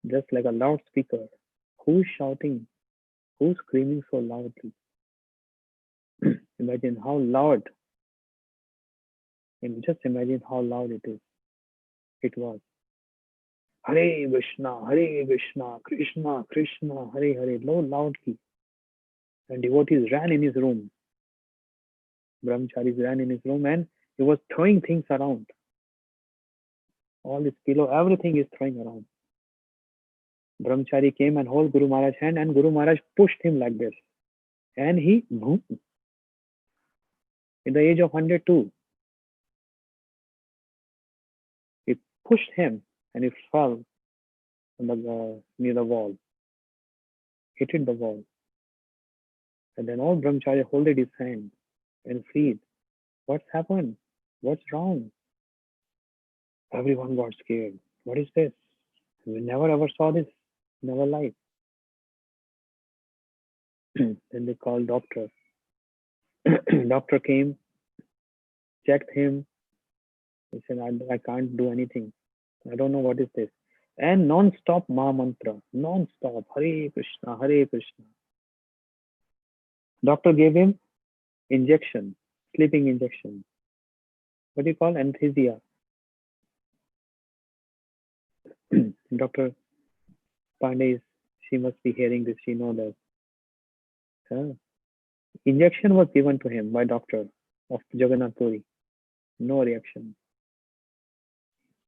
just like a loudspeaker. Who's shouting? Who's screaming so loudly? Imagine how loud. And just imagine how loud it is. It was. Hare Krishna, Krishna, Krishna, Hare Hare, loudly. And devotees ran in his room. Brahmacharis ran in his room and he was throwing things around. All his pillow, everything is throwing around. Brahmachari came and held Guru Maharaj's hand and Guru Maharaj pushed him like this. And he, in the age of 102, he pushed him and he fell near the wall, hit the wall. And then all Brahmachari holded his hand and freed. What's happened? What's wrong? Everyone got scared. What is this? We never ever saw this in our life. Then they called doctor. Doctor came, checked him. He said, I can't do anything. I don't know what is this. And non-stop Maha Mantra. Non-stop. Hare Krishna, Hare Krishna. Doctor gave him injection, sleeping injection. What do you call anesthesia? Dr. Pandey, she must be hearing this. She knows that. Injection was given to him by doctor of Jagannath Puri. No reaction.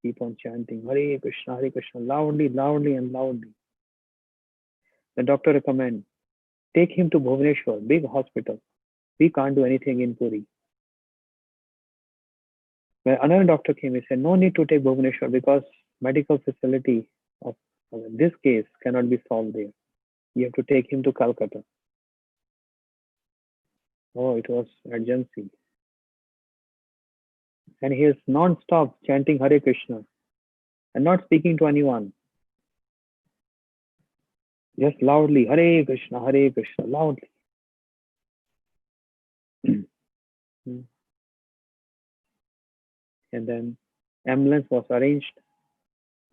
Keep on chanting Hare Krishna, loudly, loudly, and loudly. The doctor recommend take him to Bhubaneswar, big hospital. We can't do anything in Puri. When another doctor came, he said, no need to take Bhubaneswar because medical facility of this case cannot be solved there. You have to take him to Calcutta. Oh, it was urgency. And he is non-stop chanting Hare Krishna and not speaking to anyone. Just loudly, Hare Krishna, loudly. And then ambulance was arranged.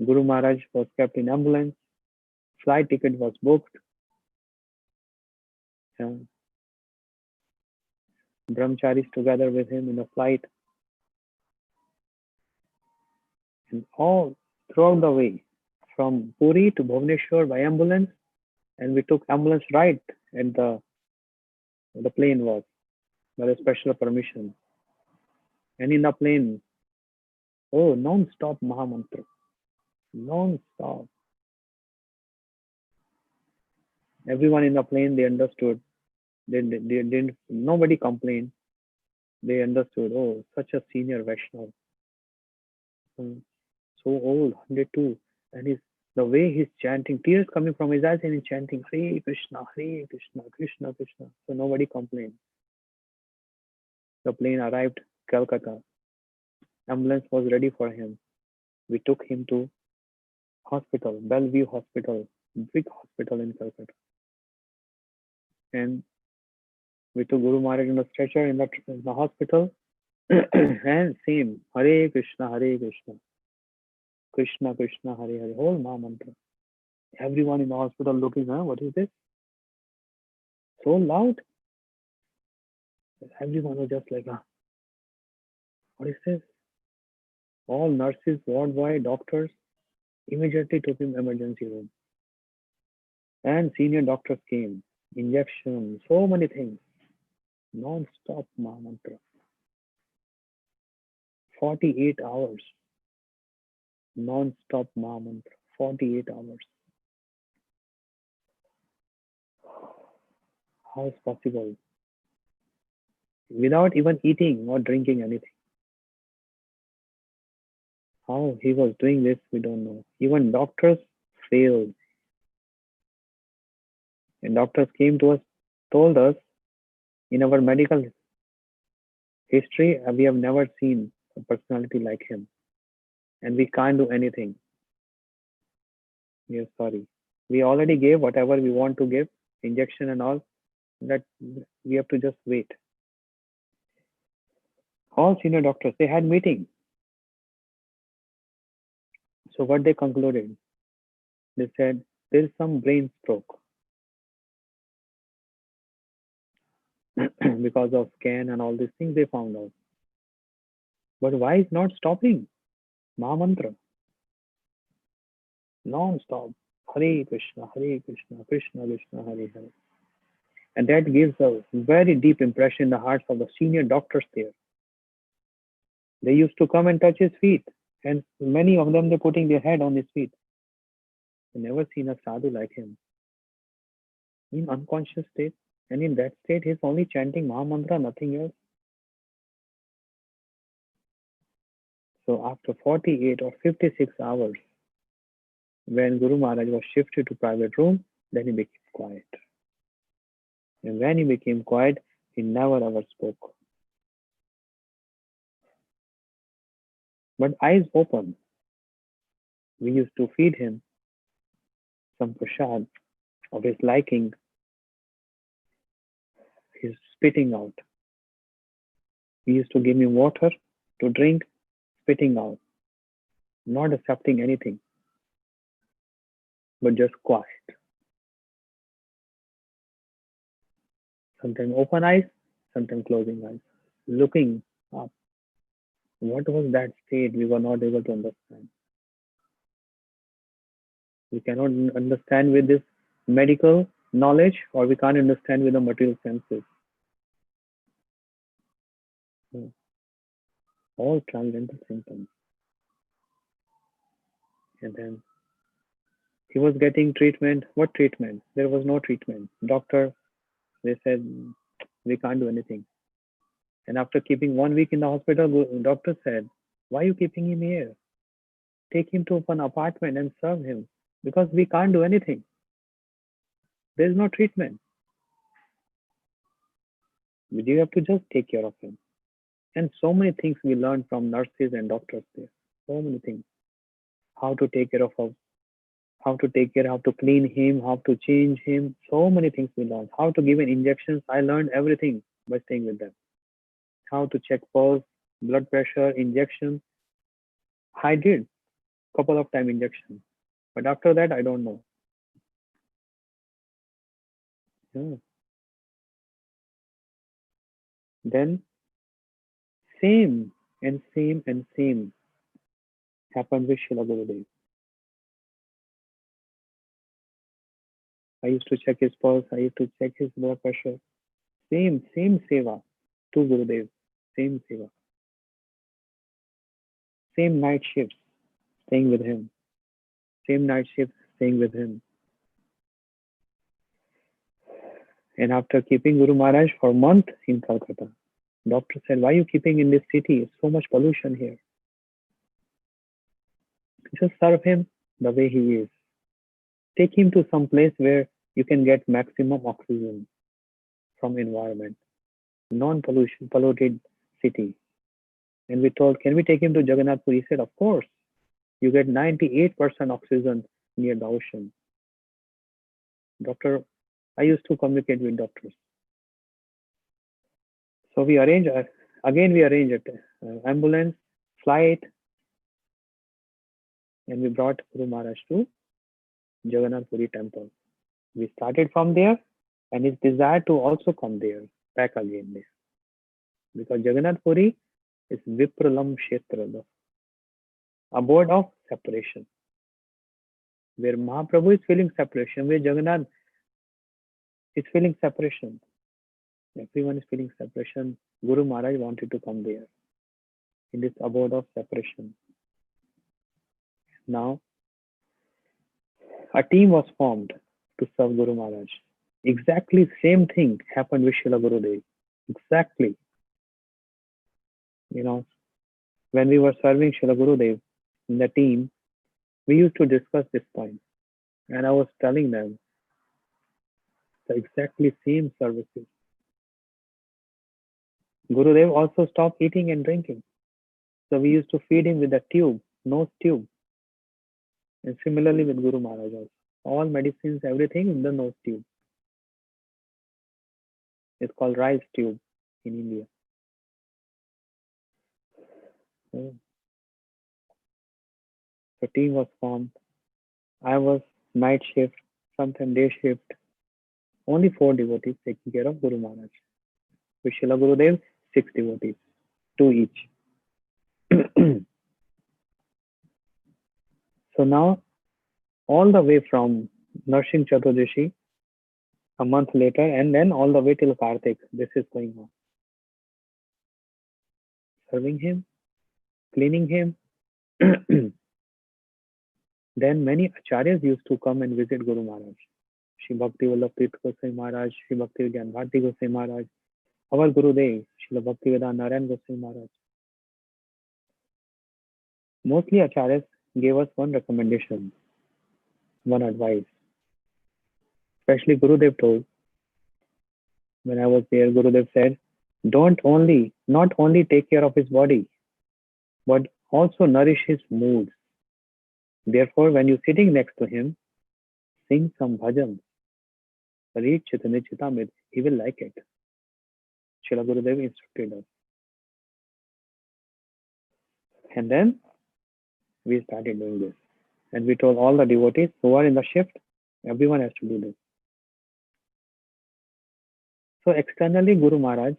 Guru Maharaj was kept in ambulance. Flight ticket was booked. Brahmacharis together with him in the flight. And all throughout the way, from Puri to Bhubaneswar by ambulance, and we took ambulance ride and the plane was by the special permission. And in the plane, oh, non-stop Mahamantra, non-stop. Everyone in the plane, they understood. They didn't, nobody complained. They understood, oh, such a senior Vaishnav, so old, 102. And the way he's chanting, tears coming from his eyes, and he's chanting, Hare Krishna, Hare Krishna, Krishna Krishna. So nobody complained. The plane arrived Calcutta. Ambulance was ready for him. We took him to hospital, Bellevue Hospital, big hospital in Calcutta. And we took Guru Maharaj in the stretcher in the hospital. And same, Hare Krishna, Hare Krishna, Krishna Krishna, Hare Hare, whole Maha Mantra. Everyone in the hospital looking, what is this? So loud. Everyone was just like, what is this? All nurses, ward boy, doctors immediately took him emergency room. And senior doctors came, injection, so many things. Non-stop Maha Mantra. 48 hours. Non-stop Maha Mantra. 48 hours. How is possible? Without even eating or drinking anything. How he was doing this, we don't know. Even doctors failed. And doctors came to us, told us, in our medical history, we have never seen a personality like him. And we can't do anything. We are sorry. We already gave whatever we want to give, injection and all, that we have to just wait. All senior doctors, they had meeting. So what they concluded, they said, there is some brain stroke. Because of scan and all these things they found out. But why is not stopping? Maha Mantra. Non-stop. Hare Krishna, Hare Krishna, Krishna Krishna, Hare Hare. And that gives a very deep impression in the hearts of the senior doctors there. They used to come and touch his feet. And many of them, they're putting their head on his feet. I've never seen a sadhu like him. In unconscious state. And in that state, he's only chanting Maha Mantra, nothing else. So after 48 or 56 hours, when Guru Maharaj was shifted to private room, then he became quiet. And when he became quiet, he never ever spoke. But eyes open. We used to feed him some prasad of his liking. He's spitting out. We used to give him water to drink, spitting out, not accepting anything, but just quiet. Sometimes open eyes, sometimes closing eyes, looking up. What was that state? We were not able to understand. We cannot understand with this medical knowledge, or we can't understand with the material senses. All transcendental symptoms. And then he was getting treatment. What treatment? There was no treatment. Doctor, they said, we can't do anything. And after keeping 1 week in the hospital, doctor said, why are you keeping him here? Take him to an apartment and serve him, because we can't do anything. There is no treatment. You have to just take care of him. And so many things we learned from nurses and doctors there. So many things. How to take care of him, how to clean him, how to change him. So many things we learned. How to give an injections. I learned everything by staying with them. How to check pulse, blood pressure, injection. I did couple of time injection. But after that, I don't know. Yeah. Then same and same and same happened with Srila Gurudev. I used to check his pulse. I used to check his blood pressure. Same seva to Gurudev. Same seva. Same night shifts staying with him. Same night shifts staying with him. And after keeping Guru Maharaj for a month in Calcutta, doctor said, why are you keeping in this city? So much pollution here. Just serve him the way he is. Take him to some place where you can get maximum oxygen from environment. Non-pollution, polluted city. And we told, can we take him to Jagannath Puri? He said, of course. You get 98% oxygen near the ocean. Doctor, I used to communicate with doctors. So we arrange, again we arranged ambulance, flight, and we brought Guru Maharaj to Jagannath Puri temple. We started from there, and his desire to also come there, back again there. Because Jagannath Puri is Vipralam Kshetra, the abode of separation. Where Mahaprabhu is feeling separation, where Jagannath is feeling separation. Everyone is feeling separation. Guru Maharaj wanted to come there, in this abode of separation. Now, a team was formed to serve Guru Maharaj. Exactly same thing happened with Srila Gurudev. Exactly. When we were serving Srila Gurudev in the team, we used to discuss this point. And I was telling them the exactly same services. Gurudev also stopped eating and drinking. So we used to feed him with a tube, nose tube. And similarly with Guru Maharaj also. All medicines, everything in the nose tube. It's called rice tube in India. So the team was formed. I was night shift, sometimes day shift. Only 4 devotees taking care of Guru Maharaj. With Srila Gurudev, 6 devotees, 2 each. So now, all the way from Narsimha Chaturdashi, a month later, and then all the way till Kartik, this is going on. Serving him, cleaning him. Then many acharyas used to come and visit Guru Maharaj. Shri Bhakti Vallabh Tirth Goswami Maharaj, Shri Bhakti Vigyan Bharati Goswami Maharaj, our Gurudev, Srila Bhakti Vedanta Narayan Goswami Maharaj. Mostly acharyas gave us one recommendation, one advice. Especially Gurudev told, when I was there, Gurudev said, not only take care of his body, but also nourish his moods. Therefore, when you're sitting next to him, sing some bhajan, read Chaitanya Charitamrita, he will like it. Srila Gurudev instructed us. And then we started doing this. And we told all the devotees who are in the shift, everyone has to do this. So externally, Guru Maharaj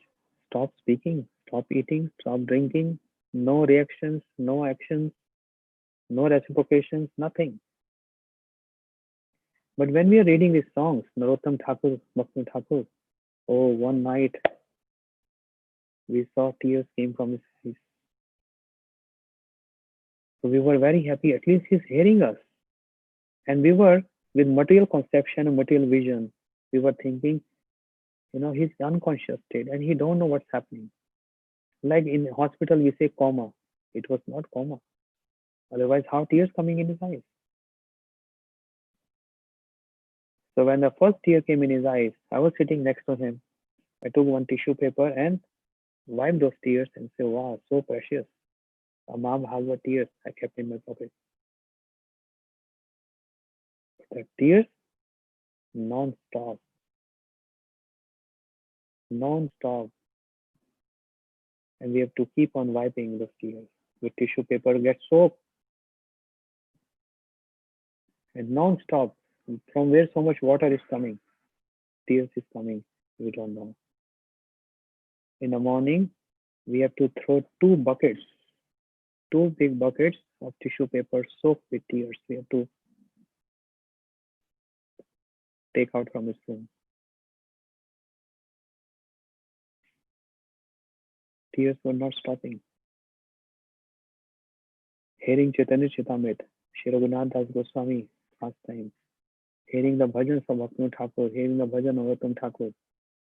stopped speaking, stopped eating, stopped drinking, no reactions, no actions, no reciprocations, nothing. But when we are reading these songs, Narottam Thakur, Bhakti Thakur, oh, one night we saw tears came from his eyes. So we were very happy, at least he's hearing us. And we were, with material conception and material vision, we were thinking, he's unconscious state and he don't know what's happening. Like in hospital, we say coma. It was not coma. Otherwise, how tears coming in his eyes? So when the first tear came in his eyes, I was sitting next to him. I took one tissue paper and wiped those tears and said, wow, so precious. A Mahabharata tears I kept in my pocket. The tears, non-stop. Non-stop. And we have to keep on wiping those tears. The tissue paper gets soaked. And non-stop. From where so much water is coming? Tears is coming. We don't know. In the morning, we have to throw 2 buckets, 2 big buckets of tissue paper soaked with tears. We have to take out from his room. Tears were not stopping. Hearing Chaitanya Chitamrit, Shri Raghunath Das Goswami last time, hearing the bhajans of Bhaktivinoda Thakur, hearing the bhajan of Uttam Thakur,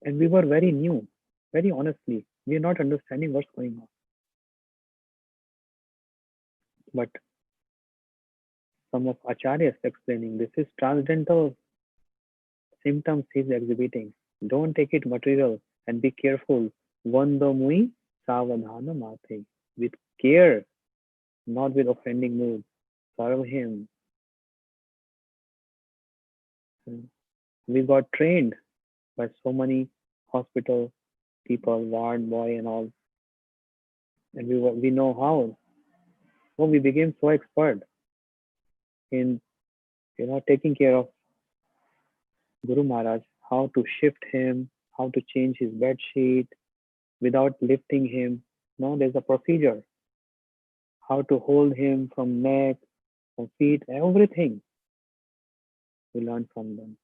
and we were very new, very honestly, we are not understanding what's going on. But some of Acharyas explaining this is transcendental symptoms he's exhibiting. Don't take it material and be careful. Vandamui savadhana mate. With care, not with offending mood. Serve him. We got trained by so many hospital people, ward boy and all. And we know how. So we became so expert in taking care of Guru Maharaj, how to shift him, how to change his bed sheet without lifting him. No, there's a procedure. How to hold him from neck, from feet, everything we learn from them.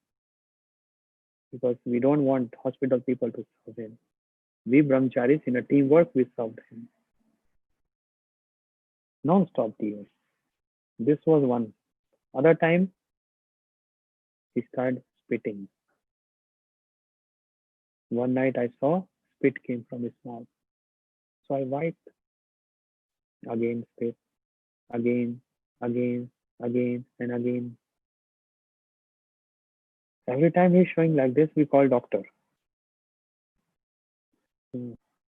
Because we don't want hospital people to serve him. We brahmacharis in a teamwork, we served him. Non-stop tears. This was one. Other time, he started spitting. One night I saw spit came from his mouth. So I wiped. Again spit. Again, again, again, and again. Every time he's showing like this, we call doctor.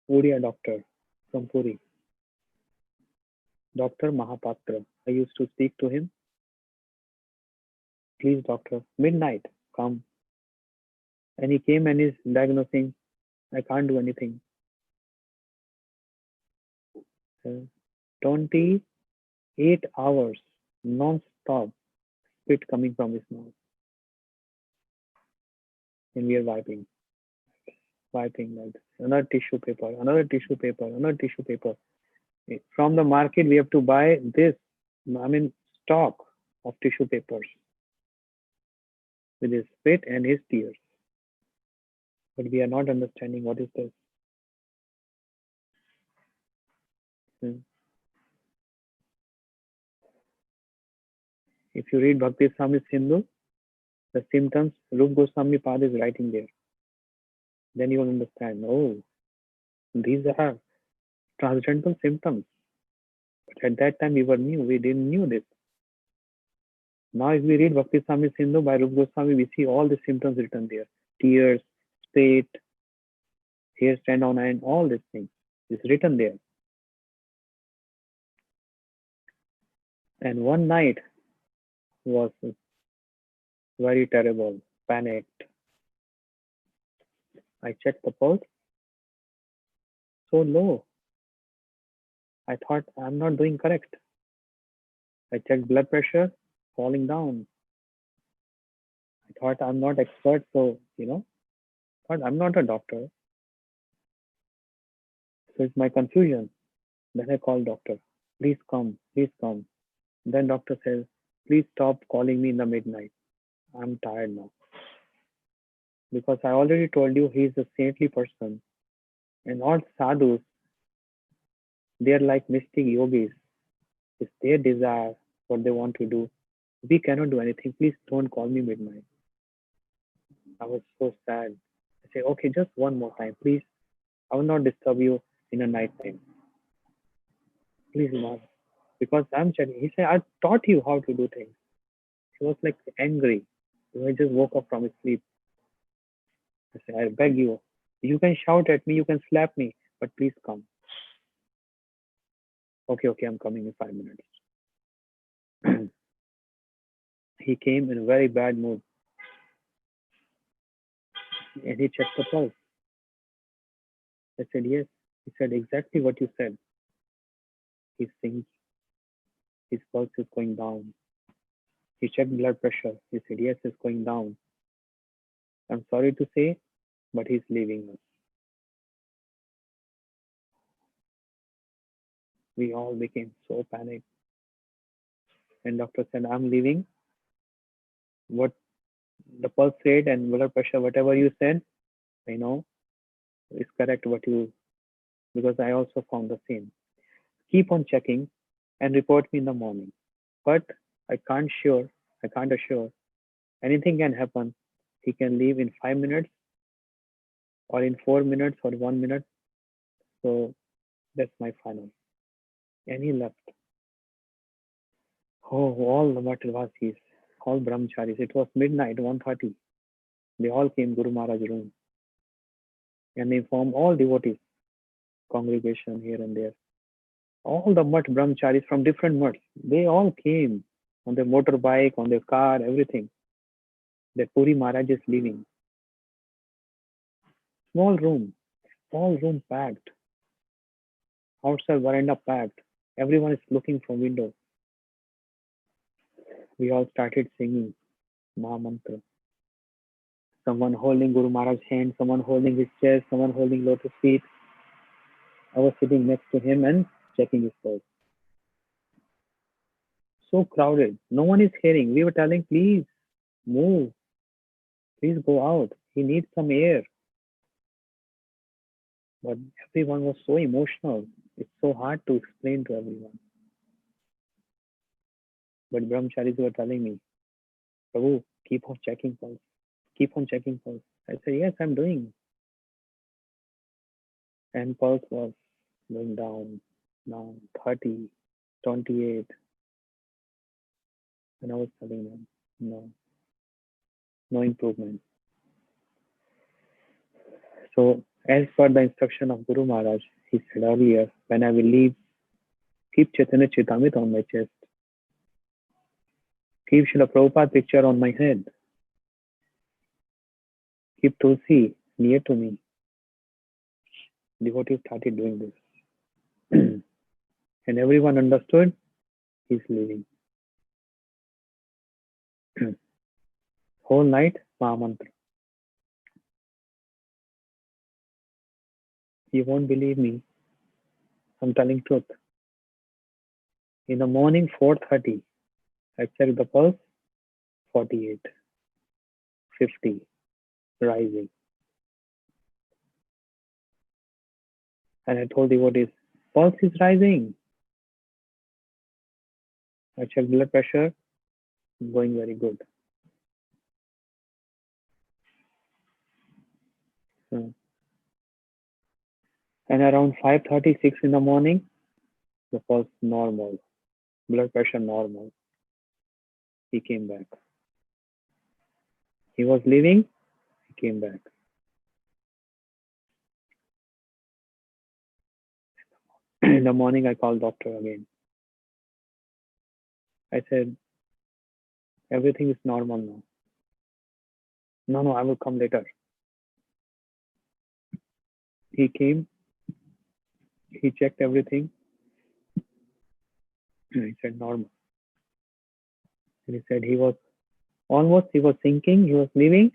Uriya doctor from Puri. Dr. Mahapatra. I used to speak to him. Please, doctor, midnight, come. And he came and is diagnosing, I can't do anything. 28 hours, non-stop, spit coming from his mouth. And we are wiping like this. Another tissue paper, another tissue paper, another tissue paper. From the market, we have to buy this, stock of tissue papers with his spit and his tears. But we are not understanding what is this. If you read Bhakti Swami Sindhu, the symptoms, Rup Goswami Pad is writing there. Then you will understand, oh, these are transcendental symptoms. But at that time we were new, we didn't knew this. Now if we read Bhakti Swami Sindhu by Rup Goswami, we see all the symptoms written there. Tears, spit, hair stand on end, all these things is written there. And one night was very terrible, panicked. I checked the pulse, so low. I thought I'm not doing correct. I checked blood pressure, falling down. I thought I'm not expert, so thought I'm not a doctor. So it's my confusion. Then I called doctor. Please come, please come. Then doctor says, please stop calling me in the midnight. I'm tired now. Because I already told you he's a saintly person. And all sadhus, they're like mystic yogis. It's their desire, what they want to do. We cannot do anything. Please don't call me midnight. I was so sad. I said, okay, just one more time, please. I will not disturb you in a night time. Please not. Because I'm checking. He said, I taught you how to do things. He was like angry. I just woke up from his sleep. I said, I beg you. You can shout at me, you can slap me, but please come. Okay, I'm coming in 5 minutes. He came in a very bad mood. And he checked the pulse. I said, yes. He said exactly what you said. He thinks his pulse is going down. He checked blood pressure. He said, yes, it's going down. I'm sorry to say, but he's leaving us. We all became so panicked. And doctor said, I'm leaving. What the pulse rate and blood pressure, whatever you said, I know is correct. What you because I also found the same. Keep on checking and report me in the morning. But I can't sure. I can't assure. Anything can happen. He can leave in 5 minutes or in 4 minutes or 1 minute. So that's my final. And he left. Oh, all the Matavasis, all brahmacharis. It was midnight, 1:30. They all came Guru Maharaj room and they informed all devotees, congregation here and there. All the mutt brahmacharis from different mutts, they all came on their motorbike, on their car, everything. That Puri Maharaj is leaving. Small room packed. Outside veranda packed. Everyone is looking from window. We all started singing Maha Mantra. Someone holding Guru Maharaj's hand, someone holding his chest, someone holding lotus feet. I was sitting next to him and checking his pulse. So crowded. No one is hearing. We were telling, please move. Please go out. He needs some air. But everyone was so emotional. It's so hard to explain to everyone. But brahmacharis were telling me, Prabhu, keep on checking pulse. Keep on checking pulse. I said, yes, I'm doing. And pulse was going down, 30, 28. And I was telling them, no improvement. So as per the instruction of Guru Maharaj, he said earlier, when I will leave, keep Chaitanya Chaitamrita on my chest. Keep Srila Prabhupada picture on my head. Keep Tulsi near to me. Devotees started doing this. And everyone understood he's leaving. Whole night, Maha Mantra. You won't believe me. I'm telling truth. In the morning, 4:30, I checked the pulse, 48, 50, rising. And I told devotees, pulse is rising. I checked blood pressure, going very good. And around 5:36 in the morning, the pulse normal, blood pressure normal. He came back. He was leaving, he came back. In the morning, I called doctor again. I said, everything is normal now. No, I will come later. He came, he checked everything. He said normal. And he said he was thinking, he was leaving,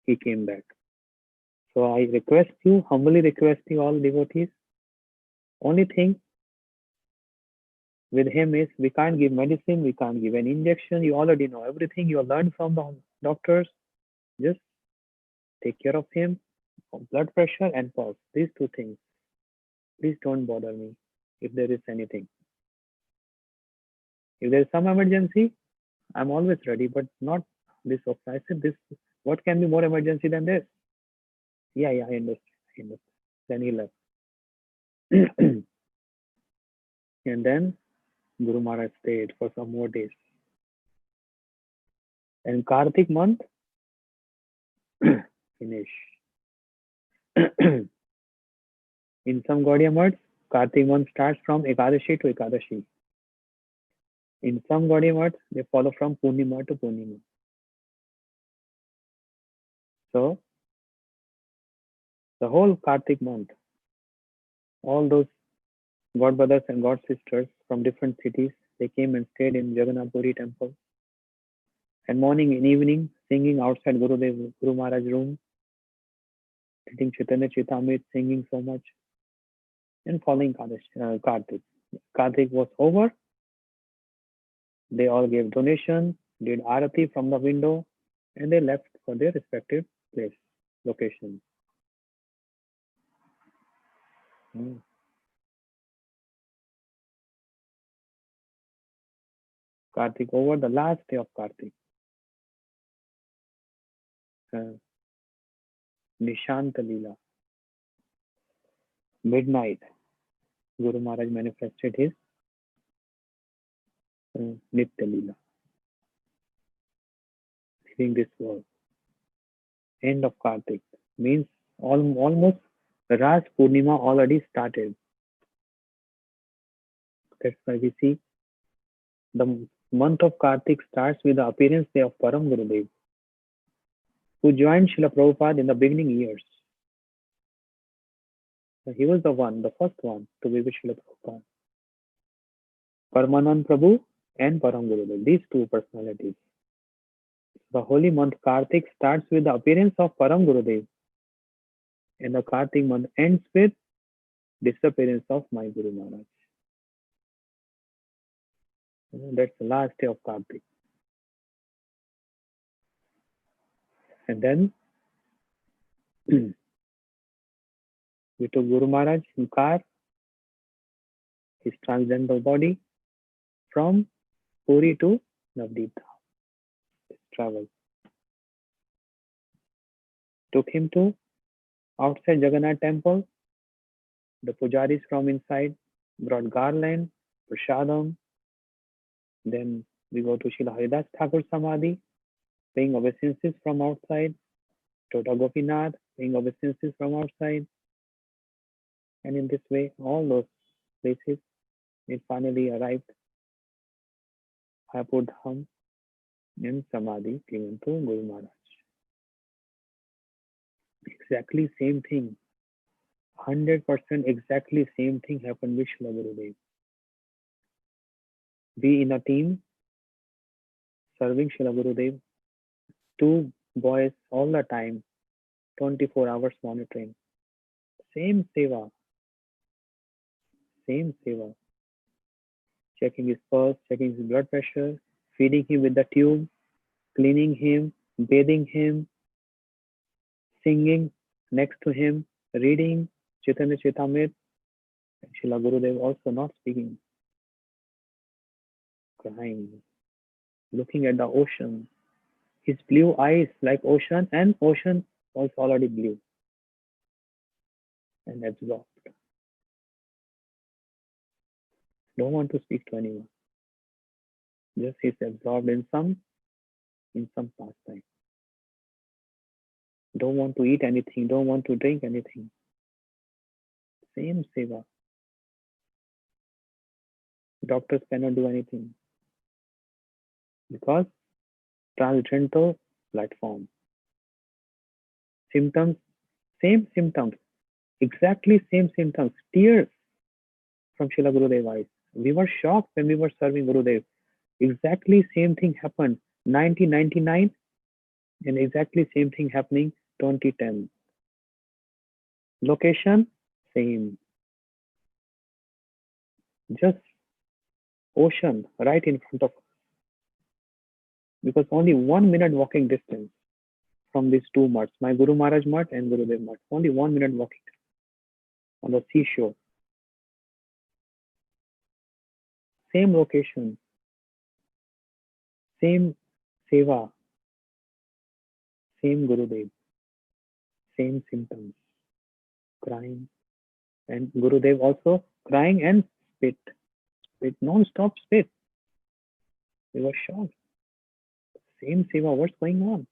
he came back. So I humbly request you all devotees, only thing with him is we can't give medicine, we can't give an injection. You already know everything you learned from the doctors. Just take care of him, blood pressure and pulse. These two things. Please don't bother me if there is anything. If there is some emergency, I'm always ready, but not this often. I said this. What can be more emergency than this? Yeah, I understand. Then he left. And then Guru Maharaj stayed for some more days. And Kartik month, finish. In some Gaudiya months, Kartik month starts from Ekadashi to Ekadashi. In some Gaudiya months, they follow from Purnima to Purnima. So, the whole Kartik month, all those God brothers and God sisters from different cities, they came and stayed in Jagannath Puri temple. And morning and evening, singing outside Guru Maharaj room, sitting Chaitanya Chaitamrita, singing so much, and following Kartik. Kartik was over. They all gave donation, did arati from the window, and they left for their respective place, location. Kartik, over the last day of Kartik, Nishanta Leela, midnight, Guru Maharaj manifested his Nitya Leela, leaving this world. End of Kartik means almost Raj Purnima already started. That's why we see the month of Kartik starts with the appearance day of Param Gurudev, who joined Srila Prabhupada in the beginning years. So he was the first one to be with Srila Prabhupada. Paramanand Prabhu and Param Gurudev, these two personalities. The holy month Kartik starts with the appearance of Param Gurudev, and the Kartik month ends with disappearance of my Guru Maharaj. That's the last day of Kartik. And then we took Guru Maharaj in car, his transcendental body, from Puri to Navadvip. Travel. Took him to outside Jagannath temple. The pujaris from inside brought garland, prasadam. Then we go to Srila Haridas Thakur Samadhi, paying obeisances from outside. Tota Gopinath, paying obeisances from outside. And in this way, all those places, it finally arrived Hayapur Dham and Samadhi given to Guru Maharaj. Exactly same thing. 100% exactly same thing happened with Srila Gurudev. Be in a team serving Srila Gurudev, two boys all the time, 24 hours monitoring. Same seva. Checking his pulse, checking his blood pressure, feeding him with the tube, cleaning him, bathing him, singing next to him, reading Chaitanya Charitamrita. And Srila Gurudev also not speaking, crying, looking at the ocean. His blue eyes like ocean, and ocean was already blue and absorbed. Don't want to speak to anyone. Just he's absorbed in some pastime. Don't want to eat anything, don't want to drink anything. Same seva. Doctors cannot do anything because transcendental platform. Symptoms, same symptoms, exactly same symptoms. Tears from Srila Gurudev eyes. We were shocked when we were serving Gurudev. Exactly same thing happened 1999 and exactly same thing happening 2010. Location, same. Just ocean right in front of us. Because only 1 minute walking distance from these two mutts, my Guru Maharaj Mutt and Gurudev Mutt. Only 1 minute walking on the seashore. Same location, same seva, same Gurudev, same symptoms, crying, and Gurudev also crying and spit, non-stop spit. We were shocked. Same seva, what's going on?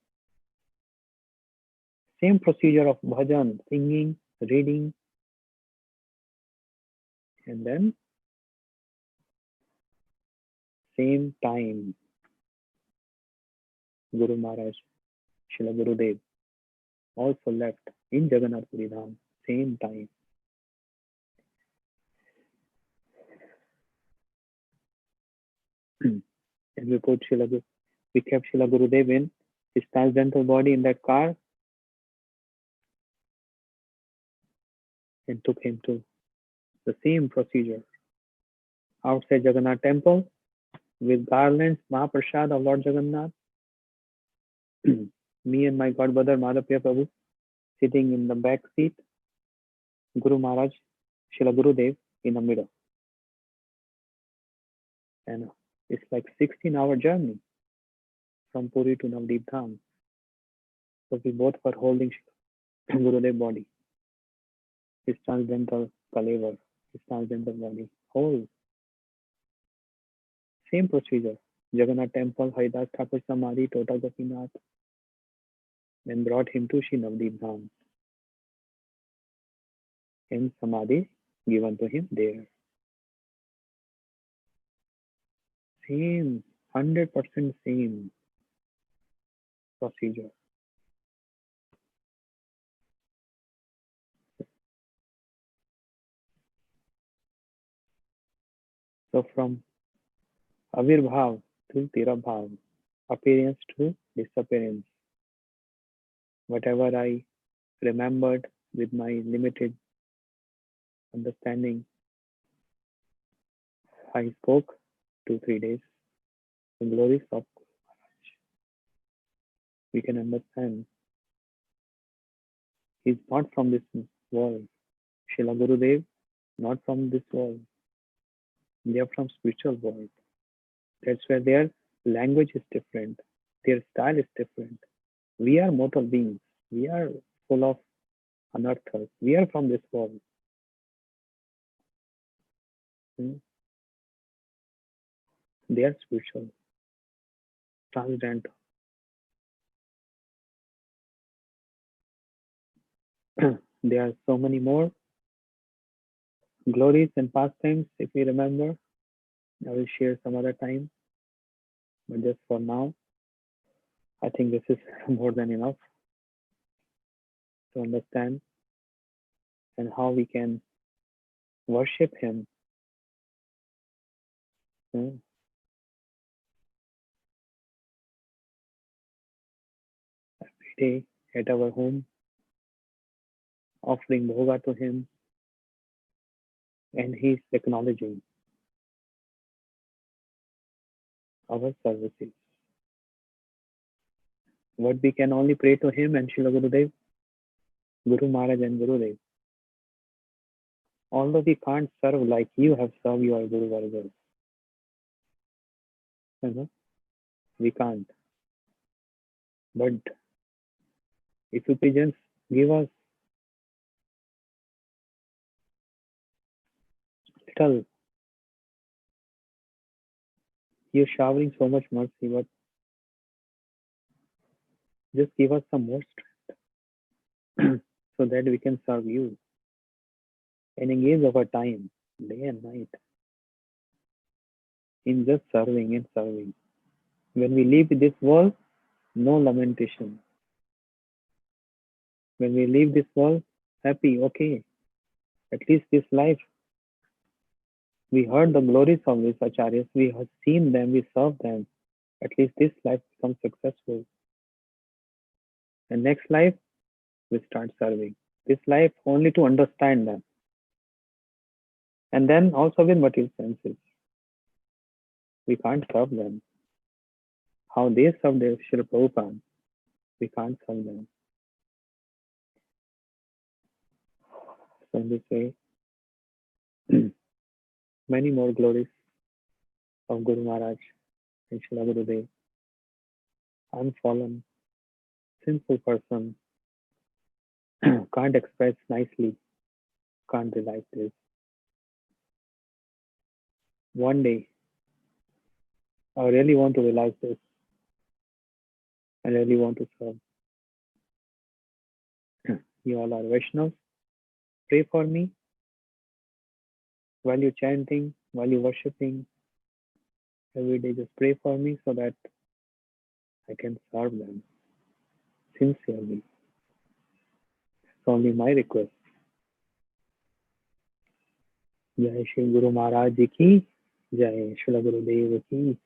Same procedure of bhajan, singing, reading, and then same time, Guru Maharaj, Srila Gurudev also left in Jagannath Puri Dham, same time. And we kept Srila Gurudev in his transcendental body in that car and took him to the same procedure outside Jagannath temple with garlands, Mahaprasad of Lord Jagannath. Me and my god brother Madhapriya Prabhu sitting in the back seat, Guru Maharaj, Srila Gurudev in the middle. And it's like 16-hour journey from Puri to Navdeep Dham. So we both were holding Gurudev body, his transcendental kalevar, his transcendental body, whole. Same procedure. Jagannath Temple, Haridas Thakur Samadhi, Tota Gopinath, then brought him to Shri Navdeep Dham. And Samadhi given to him there. Same, 100% same procedure. So from Avirbhav to Tirabhav, appearance to disappearance. Whatever I remembered with my limited understanding, I spoke 2-3 days. The glories of Guru Maharaj. We can understand he's not from this world. Srila Gurudev, not from this world. They are from spiritual world. That's where their language is different. Their style is different. We are mortal beings. We are full of anarthas. We are from this world. They are spiritual, transcendental. There are so many more glories and pastimes. If we remember, I will share some other time. But just for now, I think this is more than enough to understand and how we can worship Him every day at our home, offering bhoga to Him, and He's acknowledging our services. What we can only pray to Him and Srila Gurudev, Guru Maharaj and Gurudev. Although we can't serve like you have served your Guru Vargas. We can't. But if you please give us little, you're showering so much mercy, but just give us some more strength so that we can serve you and engage our time, day and night, in just serving and serving. When we leave this world, no lamentation. When we leave this world, happy, okay. At least this life, we heard the glories of these acharyas, we have seen them, we served them. At least this life becomes successful. And next life, we start serving. This life only to understand them. And then also with material senses. We can't serve them. How they serve their Srila Prabhupada, we can't serve them. So in this way, many more glories of Guru Maharaj and Srila Gurudev. I'm fallen, simple person, can't express nicely, can't realize this. One day, I really want to realize this. I really want to serve. You all are Vaishnavas. Pray for me while you're chanting, while you're worshipping. Every day, just pray for me so that I can serve them sincerely. It's only my request. Jai Shri Guru Maharaj Ji ki, Jai Shri Gurudev ki.